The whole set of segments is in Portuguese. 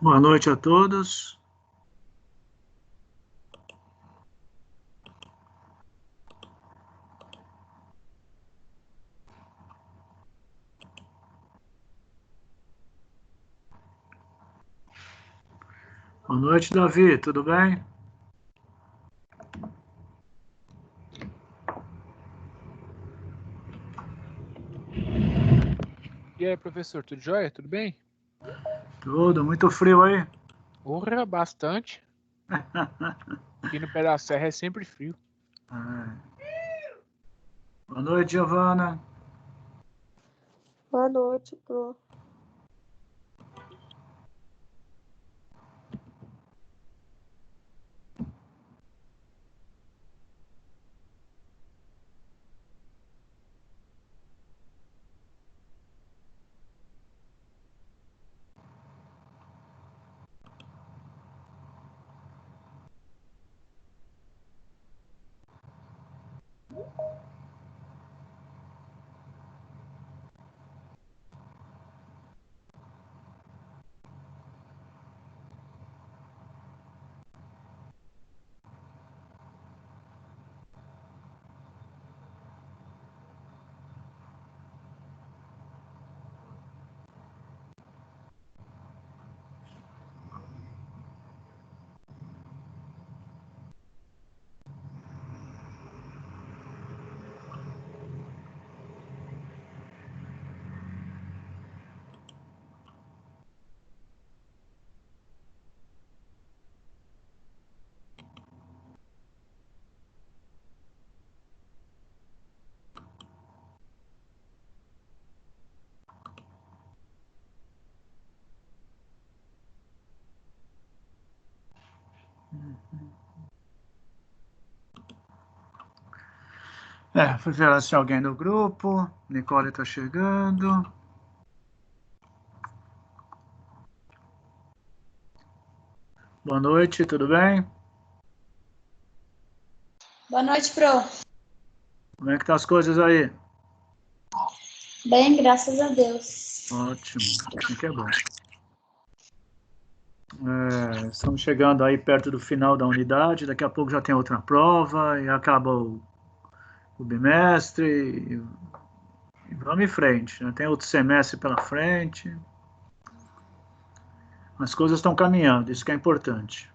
Boa noite a todos. Boa noite, Davi. Tudo bem? E aí, professor, tudo jóia? Tudo bem? Tudo. Muito frio aí? Porra, bastante. Aqui no pé da serra é sempre frio. Boa noite, Giovana. Boa noite, Pro. Fui ver se alguém do grupo. Nicole está chegando. Boa noite, tudo bem? Boa noite, Pro. Como é que tá as coisas aí? Bem, graças a Deus. Ótimo, assim que é bom. Estamos chegando aí perto do final da unidade, daqui a pouco já tem outra prova e acaba o bimestre e vamos em frente, né? Tem outro semestre pela frente. As coisas estão caminhando, isso que é importante.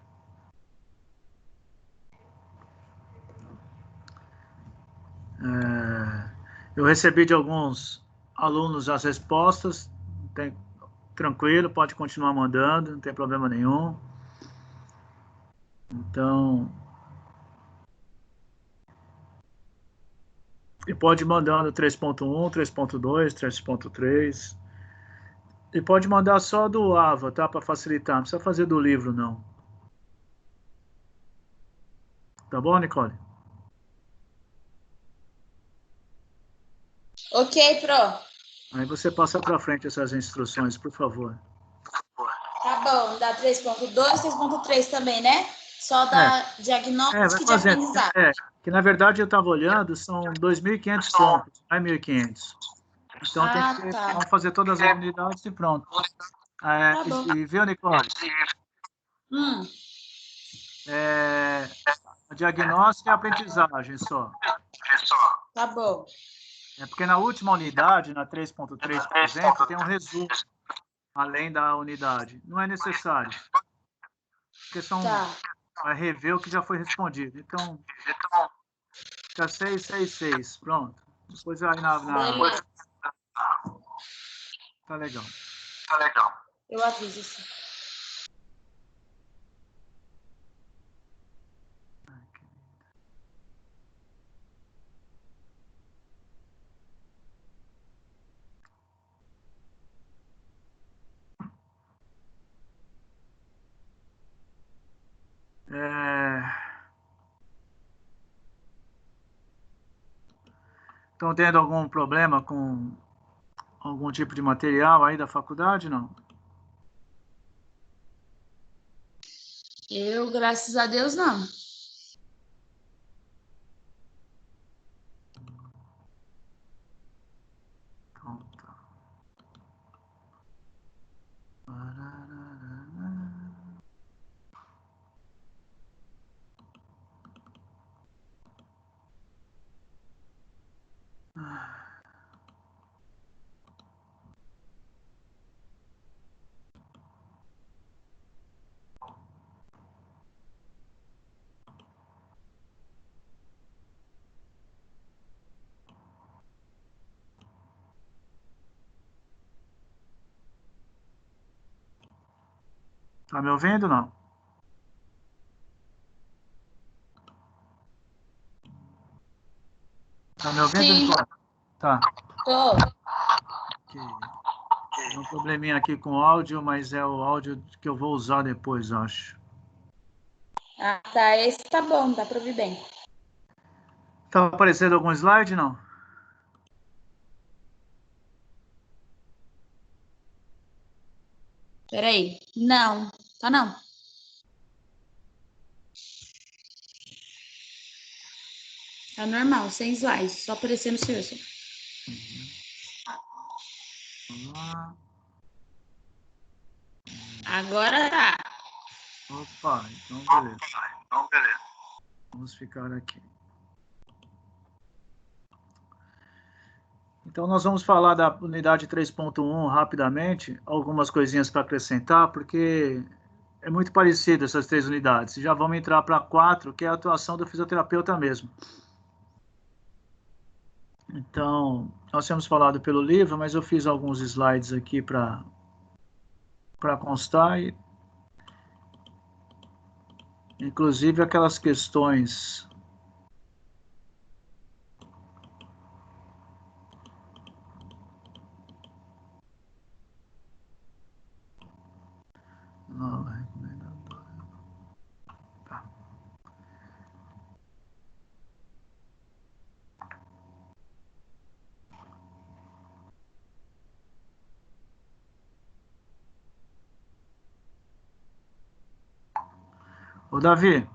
Eu recebi de alguns alunos as respostas, tranquilo, pode continuar mandando, não tem problema nenhum. Então, e pode ir mandando 3.1, 3.2, 3.3. E pode mandar só do AVA, tá? Para facilitar, não precisa fazer do livro, não. Tá bom, Nicole? Ok, Pro. Aí você passa para frente essas instruções, por favor. Tá bom, dá 3.2, 3.3 também, né? Só da diagnóstico Vai e de fazendo. aprendizagem. Que na verdade eu estava olhando, são 2.500 pontos, não é 1.500. Então tem que tá. vamos fazer todas as unidades e pronto. Tá bom. E viu, Nicole? Hum, A diagnóstica e a aprendizagem só. tá bom. Porque na última unidade, na 3.3, por exemplo, tem um resumo além da unidade. Não é necessário, porque vai rever o que já foi respondido. Então, fica 6, 6, 6. Pronto. Depois aí Beleza. Tá legal. Eu aviso, sim. Estão tendo algum problema com algum tipo de material aí da faculdade, não? Eu, graças a Deus, não. Então tá. Tá me ouvindo, não? Tá me ouvindo, Sim. Nicole? Tá. Tô. Ok. Tem um probleminha aqui com o áudio, mas é o áudio que eu vou usar depois, acho. Ah, tá. Esse tá bom, dá pra ouvir bem. Tá aparecendo algum slide, não? Peraí. Não, tá não. Tá normal, sem slides, só aparecendo o seu. Ah, Agora tá. opa, então beleza. Vamos ficar aqui. Então, nós vamos falar da unidade 3.1 rapidamente, algumas coisinhas para acrescentar, porque é muito parecido essas três unidades. Já vamos entrar para a 4, que é a atuação do fisioterapeuta mesmo. Então, nós temos falado pelo livro, mas eu fiz alguns slides aqui para constar, e, inclusive aquelas questões. Tá. Ô, Davi,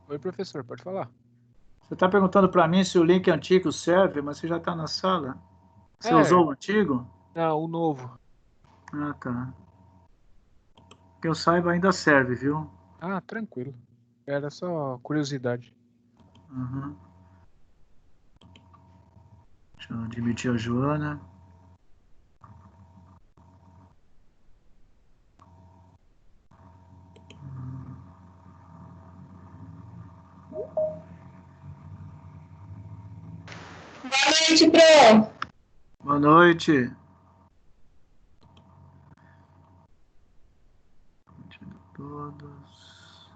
Oi, professor, pode falar. você está perguntando para mim se o link antigo serve, mas você já está na sala. Você É, usou o antigo? não, o novo. Ah, tá. Que eu saiba, ainda serve, viu? Ah, tranquilo. Era só curiosidade. Uhum. Deixa eu admitir a Joana. Boa noite, Pro. Boa noite. Todos.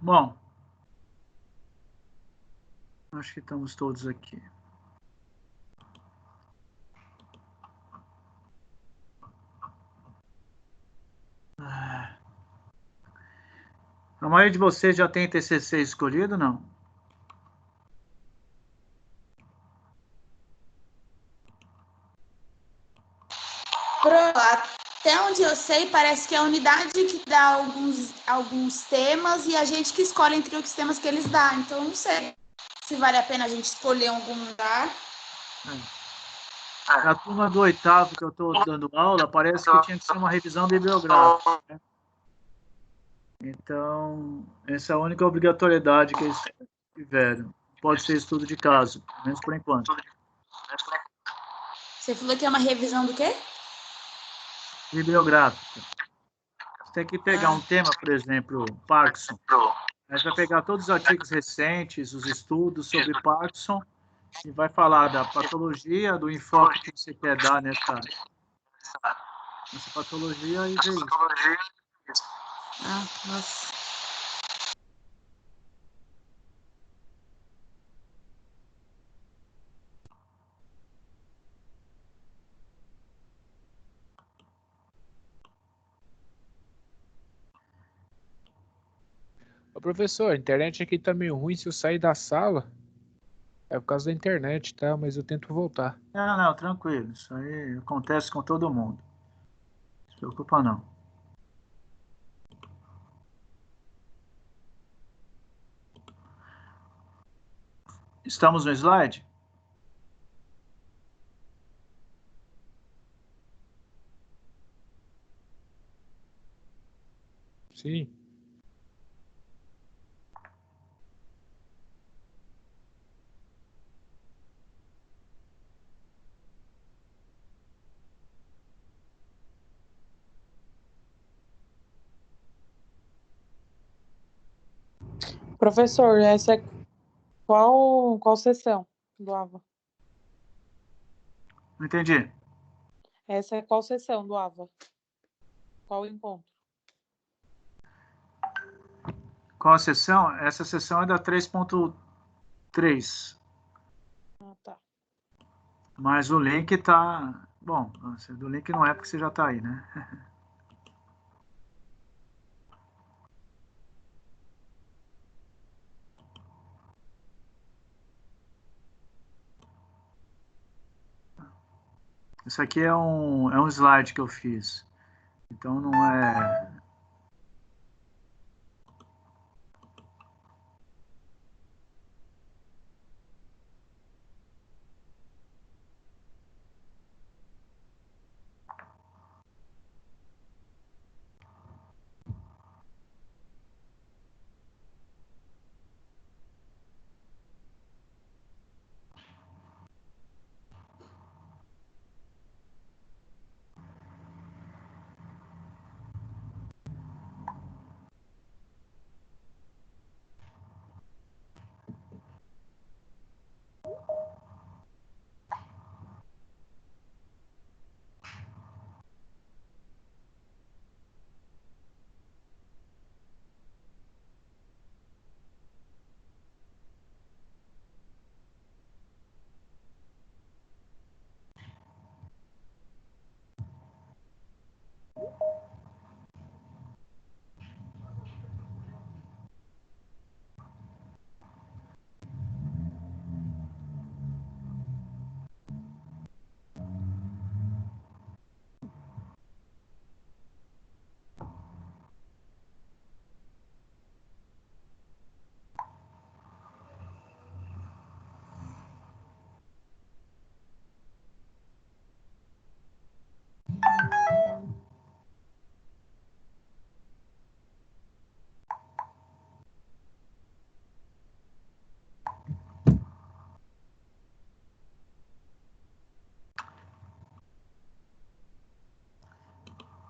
Bom, acho que estamos todos aqui. A maioria de vocês já tem TCC escolhido, não? Pro, até onde eu sei, parece que é a unidade que dá alguns temas e a gente que escolhe entre os temas que eles dão. Então, não sei se vale a pena a gente escolher algum lugar. A turma do oitavo que eu estou dando aula, parece que tinha que ser uma revisão bibliográfica, né? Então, essa é a única obrigatoriedade que eles tiveram. Pode ser estudo de caso, pelo menos por enquanto. Você falou que é uma revisão do quê? Bibliográfica. Você tem que pegar um tema, por exemplo, Parkinson. Aí vai pegar todos os artigos recentes, os estudos sobre Parkinson, e vai falar da patologia, do enfoque que você quer dar nessa patologia e ver isso. Ah, nossa. Ô, professor, a internet aqui tá meio ruim. Se eu sair da sala, é por causa da internet, tá? Mas eu tento voltar. Não, não, tranquilo. Isso aí acontece com todo mundo. Não se preocupa, não. Estamos no slide? Sim. Professor, essa é qual sessão do AVA? Não entendi. Essa é qual sessão do AVA? Qual encontro? Qual a sessão? Essa sessão é da 3.3. Ah, tá. Mas o link tá... Bom, do link não é porque você já está aí, né? Isso aqui é um slide que eu fiz. Então não é...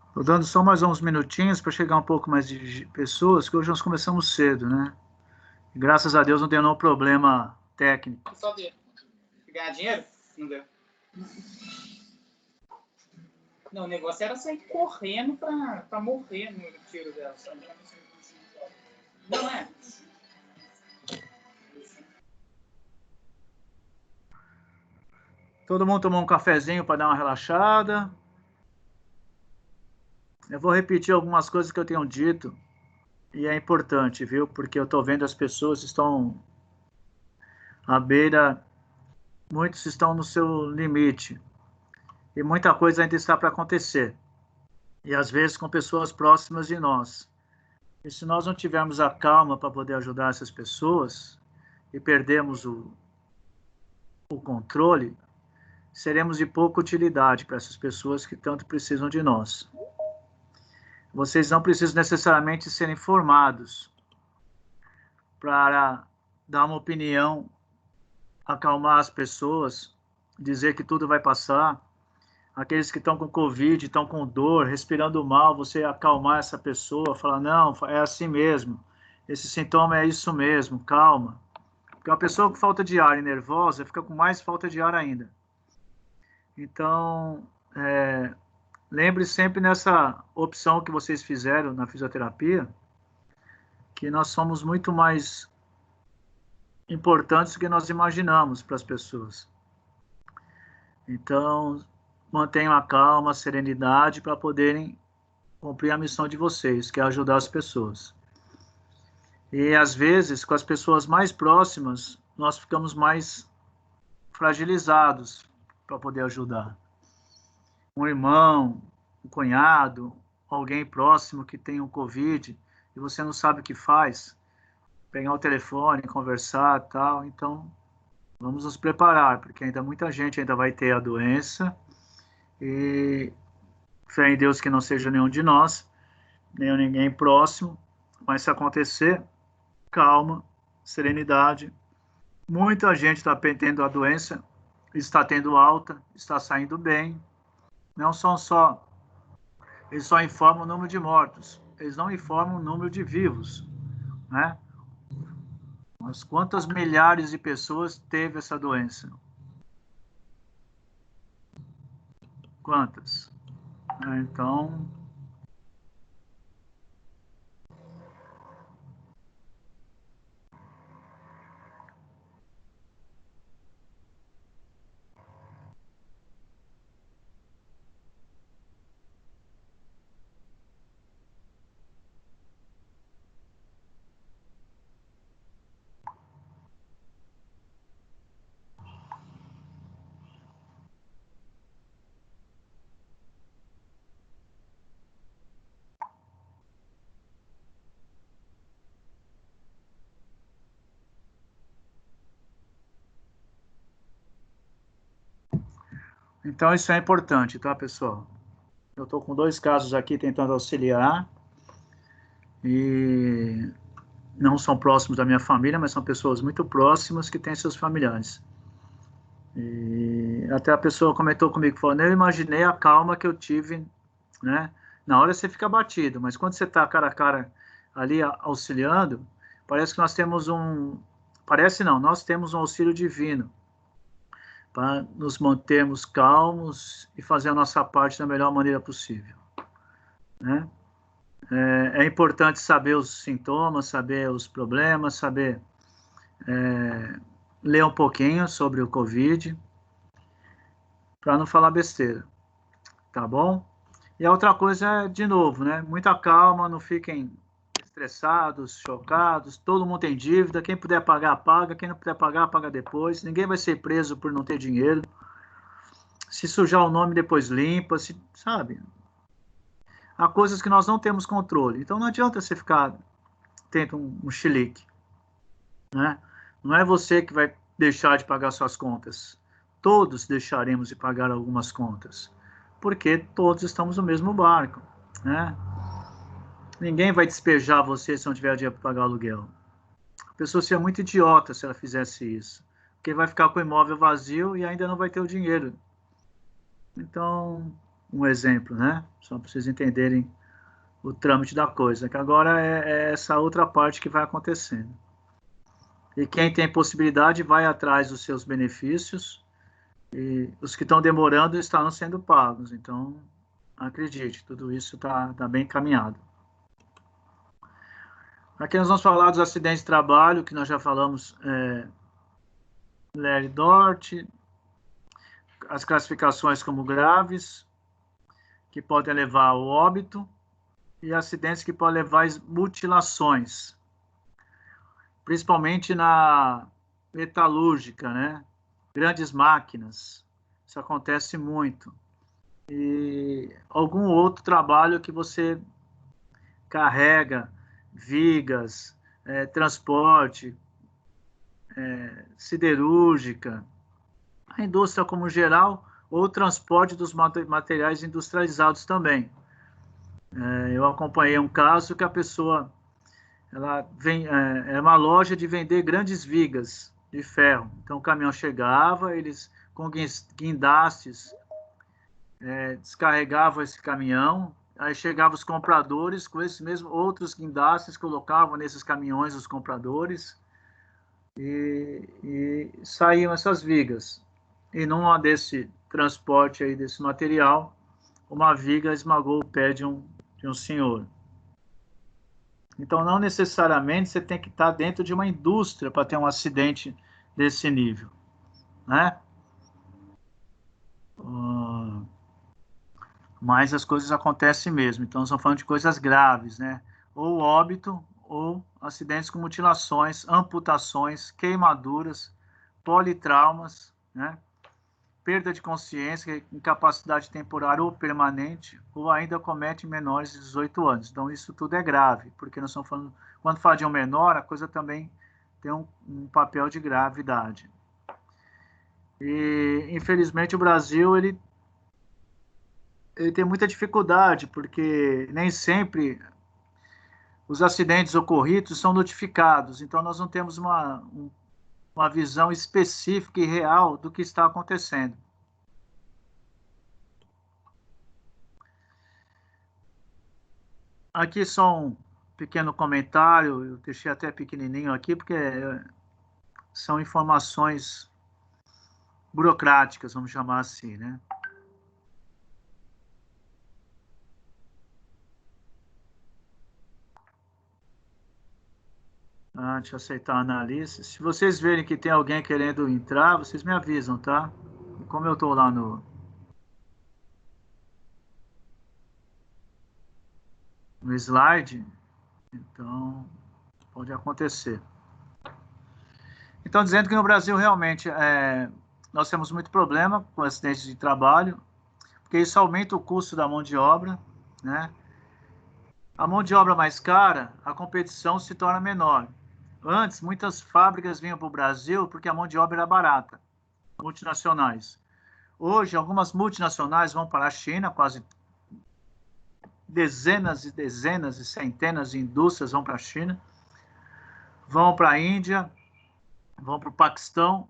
Estou dando só mais uns minutinhos para chegar um pouco mais de pessoas, que hoje nós começamos cedo, né? E, graças a Deus não deu nenhum problema técnico. Só deu. Ganhar dinheiro? Não deu. Não, o negócio era sair correndo pra morrer no tiro dela. Sabe? Não é? Todo mundo tomou um cafezinho para dar uma relaxada. Eu vou repetir algumas coisas que eu tenho dito. E é importante, viu? Porque eu estou vendo as pessoas estão à beira, muitos estão no seu limite. E muita coisa ainda está para acontecer. E às vezes com pessoas próximas de nós. E se nós não tivermos a calma para poder ajudar essas pessoas e perdemos o controle, seremos de pouca utilidade para essas pessoas que tanto precisam de nós. Vocês não precisam necessariamente ser informados para dar uma opinião, acalmar as pessoas, dizer que tudo vai passar. Aqueles que estão com Covid, estão com dor, respirando mal, você acalmar essa pessoa, falar, não, é assim mesmo, esse sintoma é isso mesmo, calma. Porque uma pessoa com falta de ar e nervosa fica com mais falta de ar ainda. Então, lembre sempre nessa opção que vocês fizeram na fisioterapia, que nós somos muito mais importantes do que nós imaginamos para as pessoas. Então, mantenham a calma, a serenidade para poderem cumprir a missão de vocês, que é ajudar as pessoas. E, às vezes, com as pessoas mais próximas, nós ficamos mais fragilizados para poder ajudar. Um irmão, um cunhado, alguém próximo que tem um Covid e você não sabe o que faz, pegar o telefone, conversar, tal. Então, vamos nos preparar, porque ainda muita gente ainda vai ter a doença e fé em Deus que não seja nenhum de nós, nem ninguém próximo, mas se acontecer, calma, serenidade. Muita gente está tendo a doença, está tendo alta, está saindo bem. Não são só, eles só informam o número de mortos, eles não informam o número de vivos, né? Mas quantas milhares de pessoas teve essa doença? Quantas? Então, então isso é importante, tá, pessoal? Eu estou com 2 casos aqui tentando auxiliar e não são próximos da minha família, mas são pessoas muito próximas que têm seus familiares. E até a pessoa comentou comigo, falou, eu imaginei a calma que eu tive, né? Na hora você fica abatido, mas quando você está cara a cara ali auxiliando, parece que nós temos parece não, nós temos um auxílio divino para nos mantermos calmos e fazer a nossa parte da melhor maneira possível, né? É importante saber os sintomas, saber os problemas, saber ler um pouquinho sobre o Covid, para não falar besteira, tá bom? E a outra coisa é, de novo, né? Muita calma, não fiquem estressados, chocados, todo mundo tem dívida, quem puder pagar, paga, quem não puder pagar, paga depois, ninguém vai ser preso por não ter dinheiro, se sujar o nome depois limpa, sabe? Há coisas que nós não temos controle, então não adianta você ficar tendo um chilique, né? Não é você que vai deixar de pagar suas contas, todos deixaremos de pagar algumas contas, porque todos estamos no mesmo barco, né? Ninguém vai despejar você se não tiver dinheiro para pagar o aluguel. A pessoa seria muito idiota se ela fizesse isso, porque vai ficar com o imóvel vazio e ainda não vai ter o dinheiro. Então, um exemplo, né? Só para vocês entenderem o trâmite da coisa, que agora é essa outra parte que vai acontecendo. E quem tem possibilidade vai atrás dos seus benefícios, e os que estão demorando estão sendo pagos. Então, acredite, tudo isso está bem encaminhado. Aqui nós vamos falar dos acidentes de trabalho, que nós já falamos, Larry Dort, as classificações como graves, que podem levar ao óbito, e acidentes que podem levar a mutilações, principalmente na metalúrgica, né? Grandes máquinas, isso acontece muito. E algum outro trabalho que você carrega, vigas, transporte, siderúrgica, a indústria como geral, ou o transporte dos materiais industrializados também. Eu acompanhei um caso que a pessoa, ela é uma loja de vender grandes vigas de ferro. Então o caminhão chegava, eles com guindastes descarregavam esse caminhão, aí chegavam os compradores com esses mesmos outros guindastes, colocavam nesses caminhões os compradores e saíam essas vigas. E numa desse transporte aí desse material, uma viga esmagou o pé de um senhor. Então, não necessariamente você tem que estar dentro de uma indústria para ter um acidente desse nível, né? Mas as coisas acontecem mesmo. Então, nós estamos falando de coisas graves, né? Ou óbito, ou acidentes com mutilações, amputações, queimaduras, politraumas, né? Perda de consciência, incapacidade temporária ou permanente, ou ainda comete menores de 18 anos. Então, isso tudo é grave, porque nós estamos falando, quando fala de um menor, a coisa também tem um papel de gravidade. E, infelizmente, o Brasil, ele tem muita dificuldade, porque nem sempre os acidentes ocorridos são notificados. Então, nós não temos uma visão específica e real do que está acontecendo. Aqui só um pequeno comentário, eu deixei até pequenininho aqui, porque são informações burocráticas, vamos chamar assim, né? Deixa eu aceitar a análise. Se vocês verem que tem alguém querendo entrar, vocês me avisam, tá? Como eu estou lá no slide, então pode acontecer. Então, dizendo que no Brasil realmente nós temos muito problema com acidentes de trabalho, porque isso aumenta o custo da mão de obra, né? A mão de obra mais cara, a competição se torna menor. Antes, muitas fábricas vinham para o Brasil porque a mão de obra era barata, multinacionais. Hoje, algumas multinacionais vão para a China, quase dezenas e dezenas e centenas de indústrias vão para a China, vão para a Índia, vão para o Paquistão,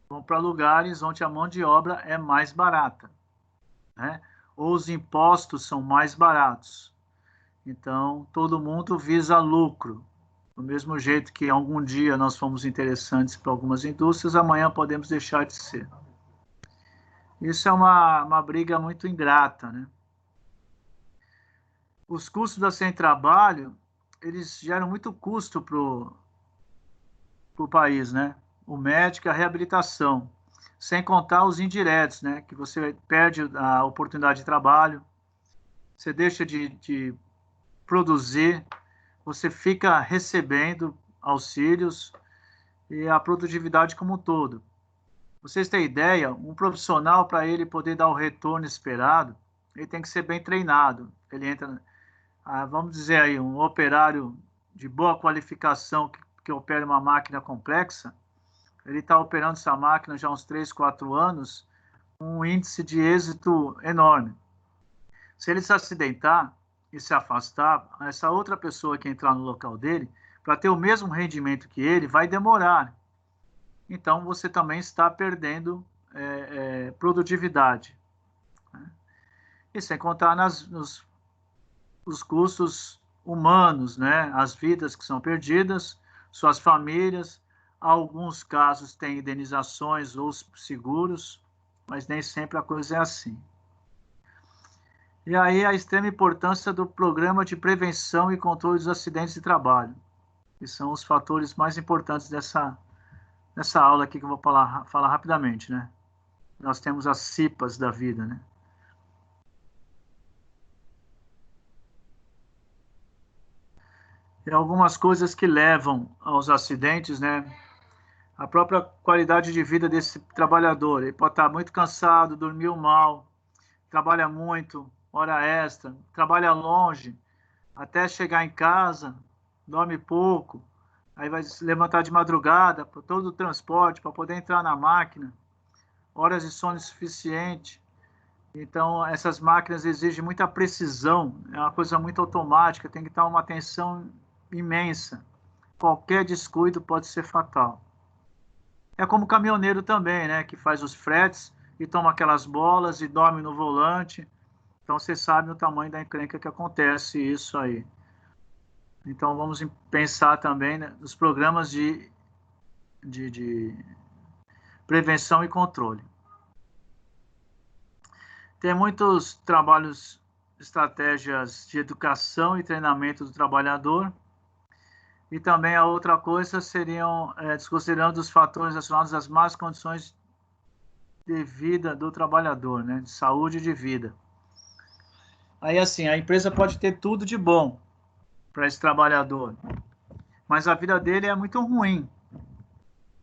vão para lugares onde a mão de obra é mais barata, né? Ou os impostos são mais baratos. Então, todo mundo visa lucro. Do mesmo jeito que algum dia nós fomos interessantes para algumas indústrias, amanhã podemos deixar de ser. Isso é uma briga muito ingrata, né? Os custos da sem trabalho, eles geram muito custo para o país, né? O médico, a reabilitação, sem contar os indiretos, né? Que você perde a oportunidade de trabalho, você deixa de produzir, você fica recebendo auxílios e a produtividade como um todo. Vocês têm ideia, um profissional, para ele poder dar o retorno esperado, ele tem que ser bem treinado. Ele entra, vamos dizer aí, um operário de boa qualificação que opera uma máquina complexa, ele está operando essa máquina já há uns 3, 4 anos, com um índice de êxito enorme. Se ele se acidentar e se afastar, essa outra pessoa que entrar no local dele, para ter o mesmo rendimento que ele, vai demorar. Então, você também está perdendo produtividade, né? E sem contar os custos humanos, né? As vidas que são perdidas, suas famílias, alguns casos têm indenizações ou seguros, mas nem sempre a coisa é assim. E aí a extrema importância do programa de prevenção e controle dos acidentes de trabalho, que são os fatores mais importantes dessa aula aqui que eu vou falar rapidamente, né? Nós temos as CIPAs da vida, né? E algumas coisas que levam aos acidentes, né? A própria qualidade de vida desse trabalhador. Ele pode estar muito cansado, dormiu mal, trabalha muito, hora extra, trabalha longe, até chegar em casa, dorme pouco, aí vai se levantar de madrugada, para todo o transporte, para poder entrar na máquina, horas de sono insuficiente. Então, essas máquinas exigem muita precisão, é uma coisa muito automática, tem que estar uma atenção imensa. Qualquer descuido pode ser fatal. É como o caminhoneiro também, né, que faz os fretes e toma aquelas bolas e dorme no volante. Então, você sabe o tamanho da encrenca que acontece isso aí. Então, vamos pensar também, né, nos programas de prevenção e controle. Tem muitos trabalhos, estratégias de educação e treinamento do trabalhador. E também a outra coisa seriam, desconsiderando os fatores relacionados às más condições de vida do trabalhador, né, de saúde e de vida. Aí, assim, a empresa pode ter tudo de bom para esse trabalhador, mas a vida dele é muito ruim,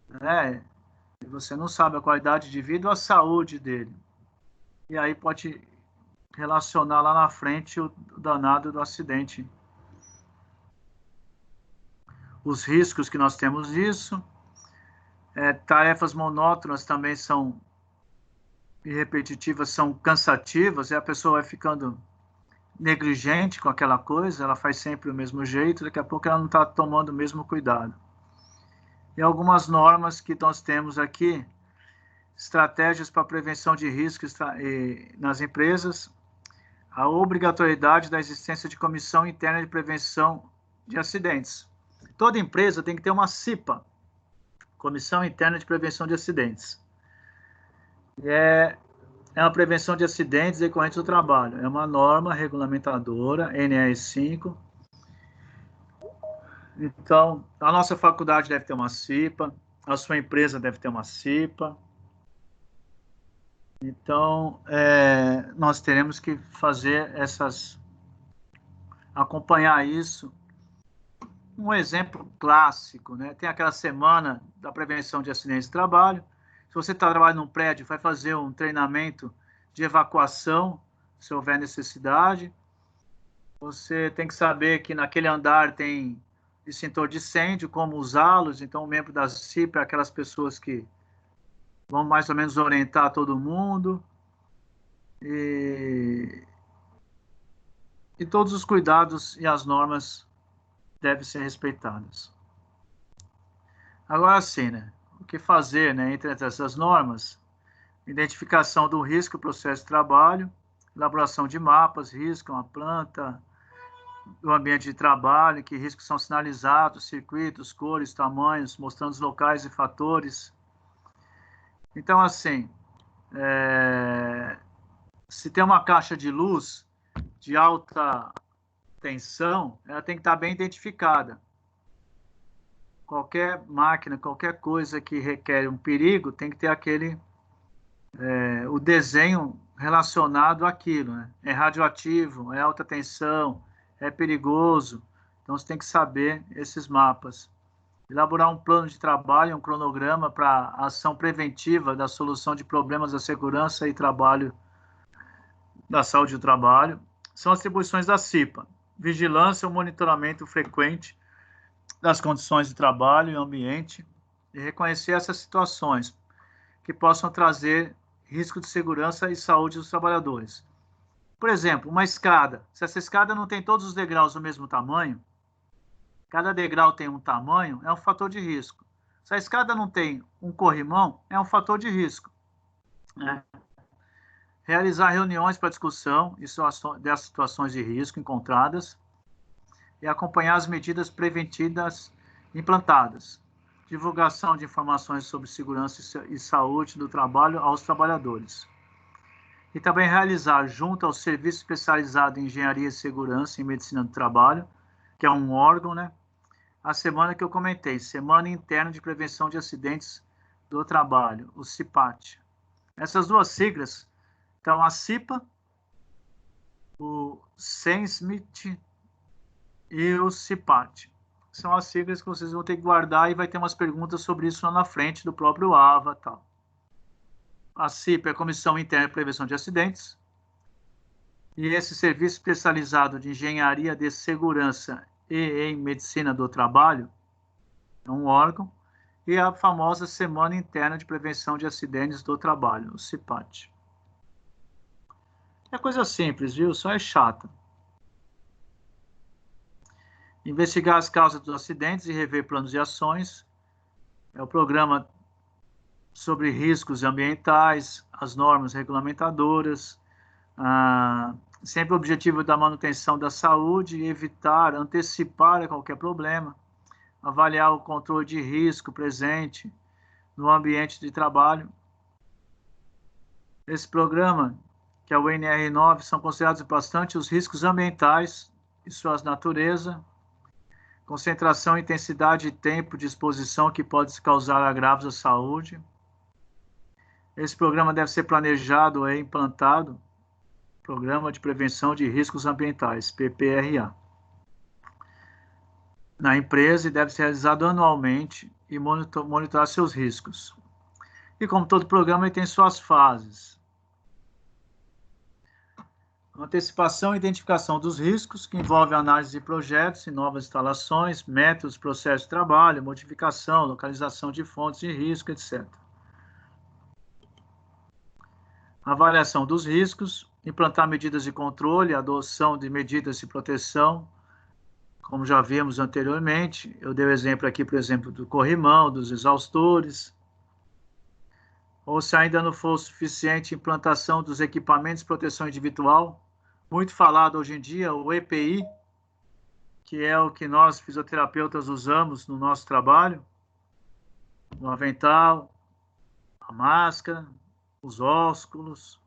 né? Você não sabe a qualidade de vida ou a saúde dele. E aí pode relacionar lá na frente o danado do acidente. Os riscos que nós temos disso, tarefas monótonas também são e repetitivas, são cansativas, e a pessoa vai ficando negligente com aquela coisa, ela faz sempre o mesmo jeito, daqui a pouco ela não está tomando o mesmo cuidado. E algumas normas que nós temos aqui, estratégias para prevenção de riscos nas empresas, a obrigatoriedade da existência de comissão interna de prevenção de acidentes. Toda empresa tem que ter uma CIPA, Comissão Interna de Prevenção de Acidentes. É uma prevenção de acidentes decorrentes do trabalho. É uma norma regulamentadora, NR5. Então, a nossa faculdade deve ter uma CIPA, a sua empresa deve ter uma CIPA. Então, nós teremos que fazer acompanhar isso. Um exemplo clássico, né? Tem aquela semana da prevenção de acidentes de trabalho. Se você está trabalhando num prédio, vai fazer um treinamento de evacuação, se houver necessidade. Você tem que saber que naquele andar tem extintor de incêndio, como usá-los. Então, o membro da CIPA é aquelas pessoas que vão mais ou menos orientar todo mundo. E todos os cuidados e as normas devem ser respeitados. Agora sim, né? O que fazer, né, entre essas normas? Identificação do risco, processo de trabalho, elaboração de mapas, risco, uma planta, do ambiente de trabalho, que riscos são sinalizados, circuitos, cores, tamanhos, mostrando os locais e fatores. Então, assim, se tem uma caixa de luz de alta tensão, ela tem que estar bem identificada. Qualquer máquina, qualquer coisa que requer um perigo, tem que ter o desenho relacionado àquilo, né? É radioativo, é alta tensão, é perigoso. Então, você tem que saber esses mapas. Elaborar um plano de trabalho, um cronograma para ação preventiva da solução de problemas da segurança e trabalho, da saúde do trabalho. São atribuições da CIPA. Vigilância ou monitoramento frequente das condições de trabalho e ambiente e reconhecer essas situações que possam trazer risco de segurança e saúde dos trabalhadores. Por exemplo, uma escada. Se essa escada não tem todos os degraus do mesmo tamanho, cada degrau tem um tamanho, é um fator de risco. Se a escada não tem um corrimão, é um fator de risco. Né? Realizar reuniões para discussão dessas situações de risco encontradas e acompanhar as medidas preventivas implantadas. Divulgação de informações sobre segurança e saúde do trabalho aos trabalhadores. E também realizar, junto ao Serviço Especializado em Engenharia e Segurança em Medicina do Trabalho, que é um órgão, né? A semana que eu comentei, Semana Interna de Prevenção de Acidentes do Trabalho, o CIPAT. Essas duas siglas, então a CIPA, o SENSMIT e o CIPAT. São as siglas que vocês vão ter que guardar e vai ter umas perguntas sobre isso lá na frente do próprio AVA e tal. A CIPA é a Comissão Interna de Prevenção de Acidentes. E esse Serviço Especializado de Engenharia de Segurança e em Medicina do Trabalho é um órgão. E a famosa Semana Interna de Prevenção de Acidentes do Trabalho, o CIPAT. É coisa simples, viu? Só é chata. Investigar as causas dos acidentes e rever planos e ações. É o programa sobre riscos ambientais, as normas regulamentadoras, sempre o objetivo da manutenção da saúde, evitar, antecipar qualquer problema, avaliar o controle de risco presente no ambiente de trabalho. Esse programa, que é o NR9, são considerados bastante os riscos ambientais e sua natureza, concentração, intensidade e tempo de exposição que pode causar agravos à saúde. Esse programa deve ser planejado e implantado, Programa de Prevenção de Riscos Ambientais, PPRA, na empresa e deve ser realizado anualmente e monitorar seus riscos. E como todo programa, ele tem suas fases. Antecipação e identificação dos riscos, que envolve análise de projetos e novas instalações, métodos, processos de trabalho, modificação, localização de fontes de risco, etc. Avaliação dos riscos, implantar medidas de controle, adoção de medidas de proteção, como já vimos anteriormente. Eu dei o exemplo aqui, por exemplo, do corrimão, dos exaustores. Ou se ainda não for suficiente, implantação dos equipamentos de proteção individual, muito falado hoje em dia, o EPI, que é o que nós, fisioterapeutas, usamos no nosso trabalho. o avental, a máscara, os óculos,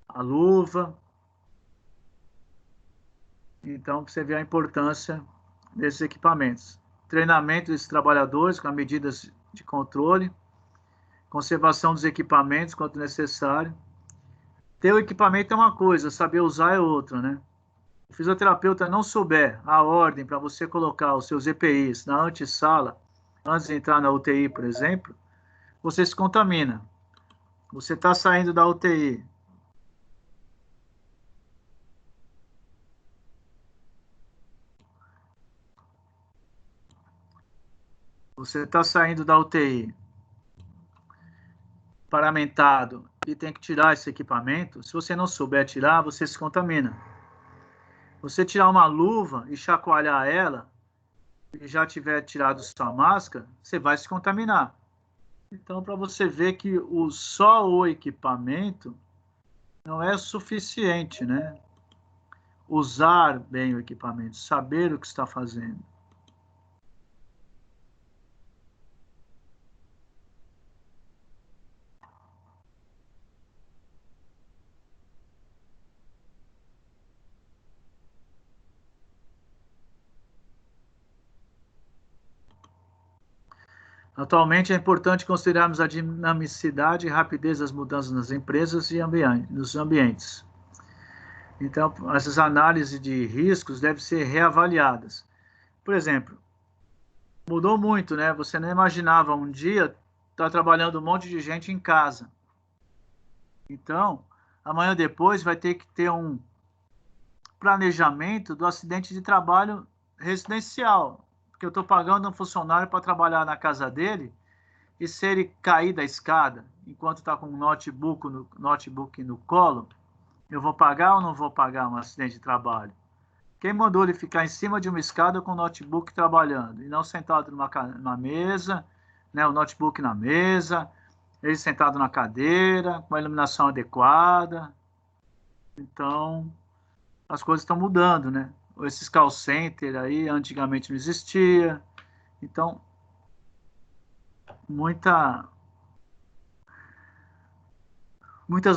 a luva. Então, você vê a importância desses equipamentos. Treinamento dos trabalhadores com medidas de controle, conservação dos equipamentos quanto necessário. Ter o equipamento é uma coisa, saber usar é outra, né? O fisioterapeuta não souber a ordem para você colocar os seus EPIs na antessala, antes de entrar na UTI, por exemplo, você se contamina. Você está saindo da UTI. Você está saindo da UTI paramentado e tem que tirar esse equipamento. Se você não souber tirar, você se contamina. Você tirar uma luva e chacoalhar ela, e já tiver tirado sua máscara, você vai se contaminar. Então, para você ver que só o equipamento não é suficiente, né? Usar bem o equipamento, saber o que está fazendo. Atualmente é importante considerarmos a dinamicidade e rapidez das mudanças nas empresas e nos ambientes. Então, essas análises de riscos devem ser reavaliadas. Por exemplo, mudou muito, né? Você não imaginava um dia estar trabalhando um monte de gente em casa. Então, amanhã depois vai ter que ter um planejamento do acidente de trabalho residencial. Porque eu estou pagando um funcionário para trabalhar na casa dele e se ele cair da escada enquanto está com um notebook no colo, eu vou pagar ou não vou pagar um acidente de trabalho? Quem mandou ele ficar em cima de uma escada com o notebook trabalhando e não sentado numa mesa, né, o notebook na mesa, ele sentado na cadeira, com a iluminação adequada? Então, as coisas estão mudando, né? Esses call center aí antigamente não existia. Então, muitas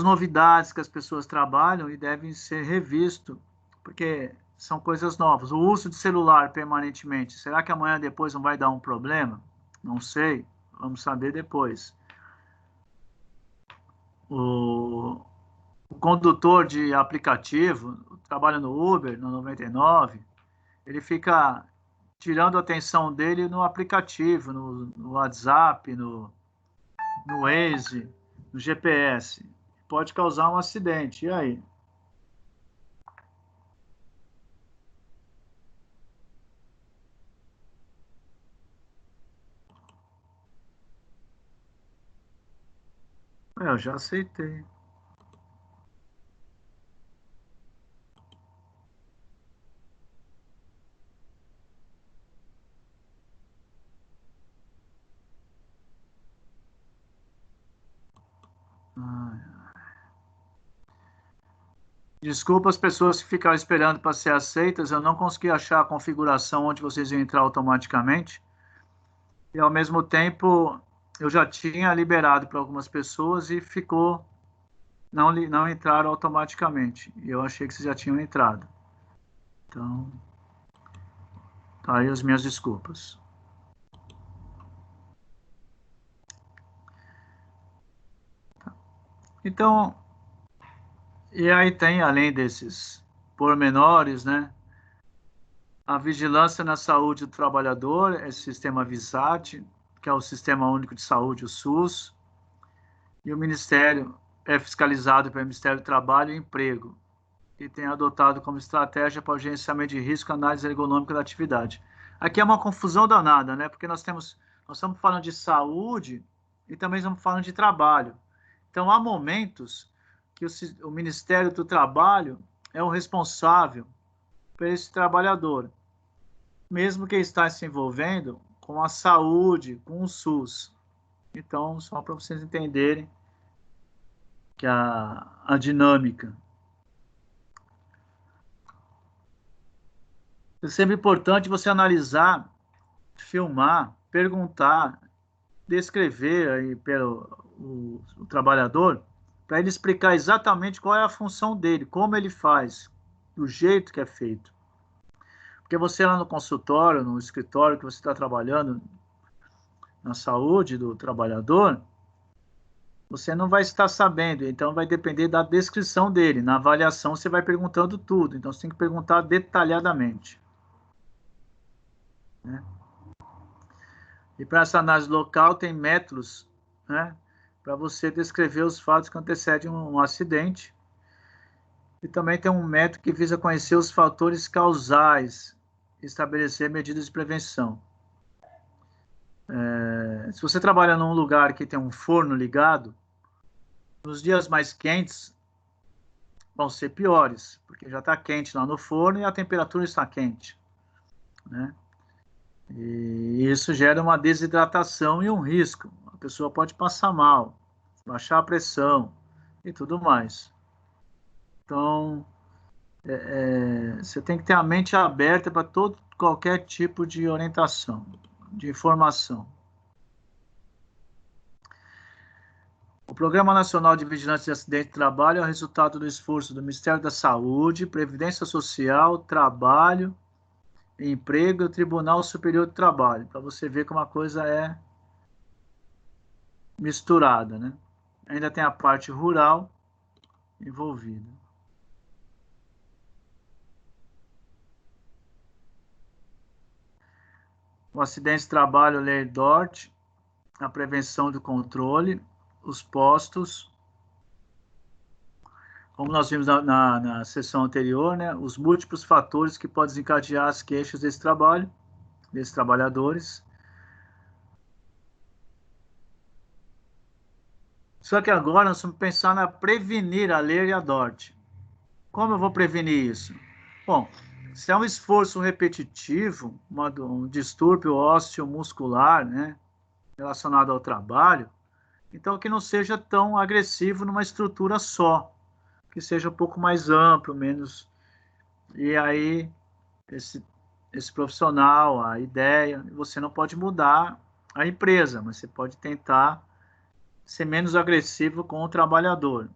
novidades que as pessoas trabalham e devem ser revisto, porque são coisas novas. O uso de celular permanentemente, será que amanhã depois não vai dar um problema? Não sei, vamos saber depois. O condutor de aplicativo, trabalha no Uber, no 99, ele fica tirando a atenção dele no aplicativo, no WhatsApp, no Waze, no GPS. Pode causar um acidente. E aí? Eu já aceitei. Desculpa as pessoas que ficaram esperando para ser aceitas, eu não consegui achar a configuração onde vocês iam entrar automaticamente. E, ao mesmo tempo, eu já tinha liberado para algumas pessoas e não entraram automaticamente. E eu achei que vocês já tinham entrado. Então, tá aí as minhas desculpas. Então, e aí tem, além desses pormenores, né? A vigilância na saúde do trabalhador, é o sistema VISAT, que é o Sistema Único de Saúde, o SUS, e o Ministério é fiscalizado pelo Ministério do Trabalho e Emprego, e tem adotado como estratégia para o gerenciamento de risco e análise ergonômica da atividade. Aqui é uma confusão danada, né? Porque nós estamos falando de saúde e também estamos falando de trabalho. Então, há momentos que o Ministério do Trabalho é o responsável por esse trabalhador, mesmo que está se envolvendo com a saúde, com o SUS. Então, só para vocês entenderem que a dinâmica. É sempre importante você analisar, filmar, perguntar descrever aí pelo o trabalhador, para ele explicar exatamente qual é a função dele, como ele faz, do jeito que é feito. Porque você lá no consultório, no escritório que você está trabalhando, na saúde do trabalhador, você não vai estar sabendo, então vai depender da descrição dele. Na avaliação você vai perguntando tudo, então você tem que perguntar detalhadamente. Né? E para essa análise local tem métodos, né, para você descrever os fatos que antecedem um acidente. E também tem um método que visa conhecer os fatores causais e estabelecer medidas de prevenção. Se você trabalha num lugar que tem um forno ligado, nos dias mais quentes vão ser piores, porque já está quente lá no forno e a temperatura está quente. Né? E isso gera uma desidratação e um risco. A pessoa pode passar mal, baixar a pressão e tudo mais. Então, você tem que ter a mente aberta para qualquer tipo de orientação, de informação. O Programa Nacional de Vigilância de Acidente de Trabalho é o resultado do esforço do Ministério da Saúde, Previdência Social, Trabalho, Emprego e o Tribunal Superior do Trabalho, para você ver como a coisa é misturada, né? Ainda tem a parte rural envolvida. O acidente de trabalho, lei DORT, a prevenção do controle, os postos, como nós vimos na sessão anterior, né, os múltiplos fatores que podem desencadear as queixas desse trabalho, desses trabalhadores. Só que agora nós vamos pensar na prevenir a lei e a DORT. Como eu vou prevenir isso? Bom, se é um esforço repetitivo, um distúrbio ósseo-muscular, né, relacionado ao trabalho, então que não seja tão agressivo numa estrutura só, que seja um pouco mais amplo, menos... E aí, esse profissional, a ideia, você não pode mudar a empresa, mas você pode tentar ser menos agressivo com o trabalhador.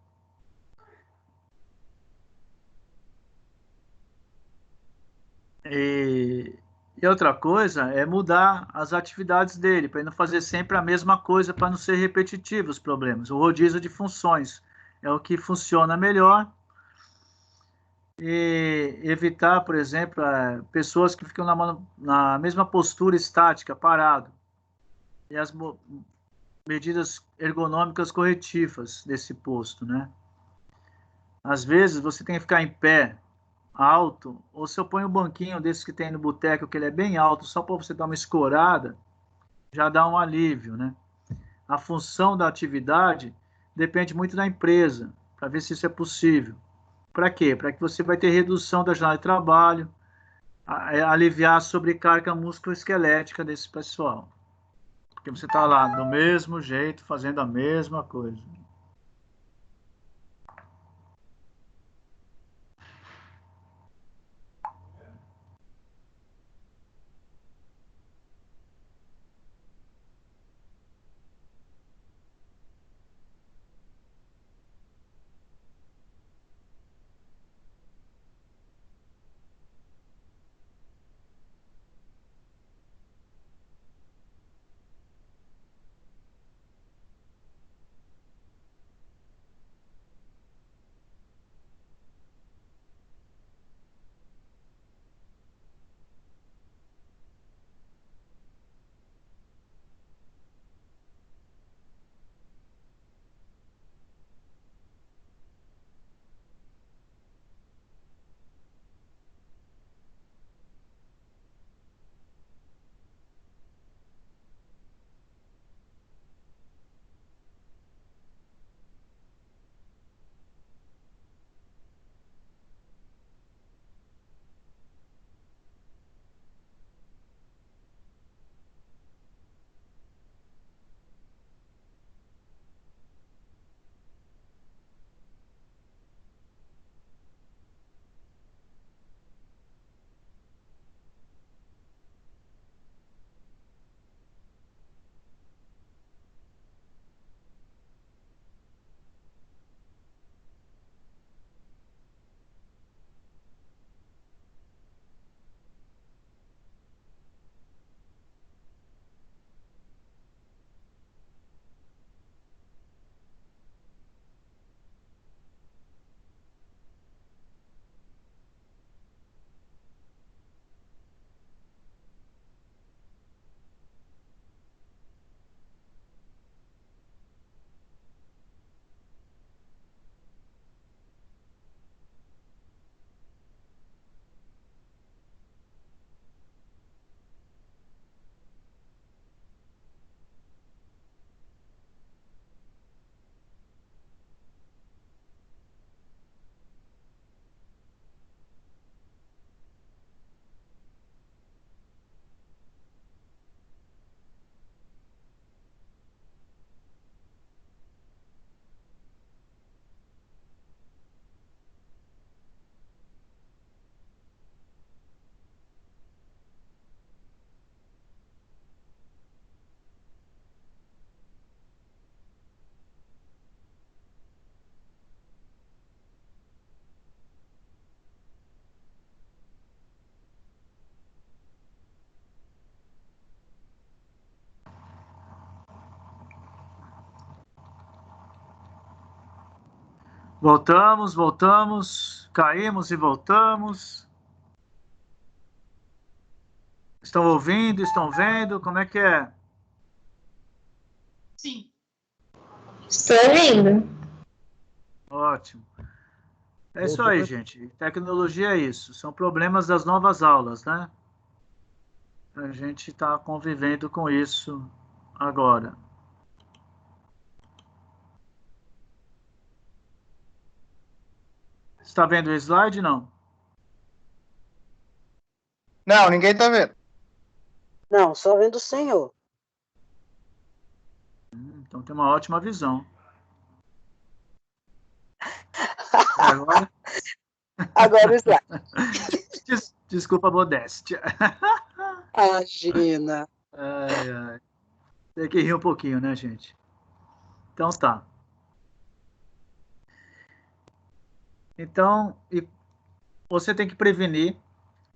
E outra coisa é mudar as atividades dele, para ele não fazer sempre a mesma coisa, para não ser repetitivo os problemas. O rodízio de funções é o que funciona melhor. E evitar, por exemplo, pessoas que ficam na mesma postura estática, parado. E as medidas ergonômicas corretivas desse posto, né? Às vezes você tem que ficar em pé, alto, ou se eu ponho um banquinho desses que tem no boteco, que ele é bem alto, só para você dar uma escorada, já dá um alívio, né? A função da atividade depende muito da empresa, para ver se isso é possível. Para quê? Para que você vai ter redução da jornada de trabalho, aliviar a sobrecarga musculoesquelética desse pessoal. Porque você está lá do mesmo jeito, fazendo a mesma coisa. Voltamos. Caímos e voltamos. Estão ouvindo? Estão vendo? Como é que é? Sim. Estou ouvindo. Ótimo. É isso aí, gente. Tecnologia é isso. São problemas das novas aulas, né? A gente está convivendo com isso agora. Está vendo o slide, não? Não, ninguém está vendo. Não, só vendo o senhor. Então tem uma ótima visão. Agora... Agora o slide. Desculpa a modéstia. Imagina. Ai. Tem que rir um pouquinho, né, gente? Então tá. Então, você tem que prevenir,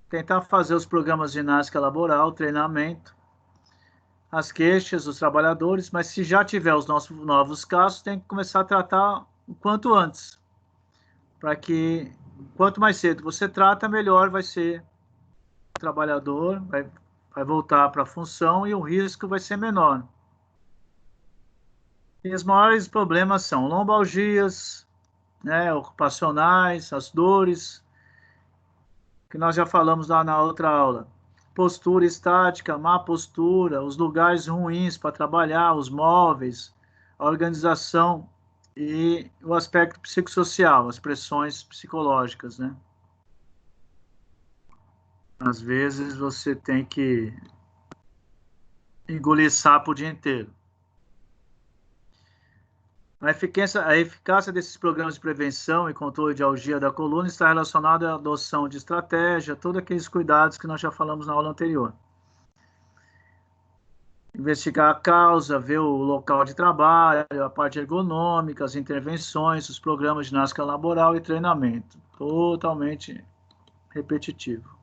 tentar fazer os programas de ginástica laboral, treinamento, as queixas dos trabalhadores, mas se já tiver os novos casos, tem que começar a tratar o quanto antes, para que quanto mais cedo você trata, melhor vai ser o trabalhador, vai voltar para a função e o risco vai ser menor. E os maiores problemas são lombalgias, né, ocupacionais, as dores, que nós já falamos lá na outra aula. Postura estática, má postura, os lugares ruins para trabalhar, os móveis, a organização e o aspecto psicossocial, as pressões psicológicas, né? Às vezes você tem que engolir sapo o dia inteiro. A eficácia desses programas de prevenção e controle de algia da coluna está relacionada à adoção de estratégia, todos aqueles cuidados que nós já falamos na aula anterior. Investigar a causa, ver o local de trabalho, a parte ergonômica, as intervenções, os programas de ginástica laboral e treinamento. Totalmente repetitivo.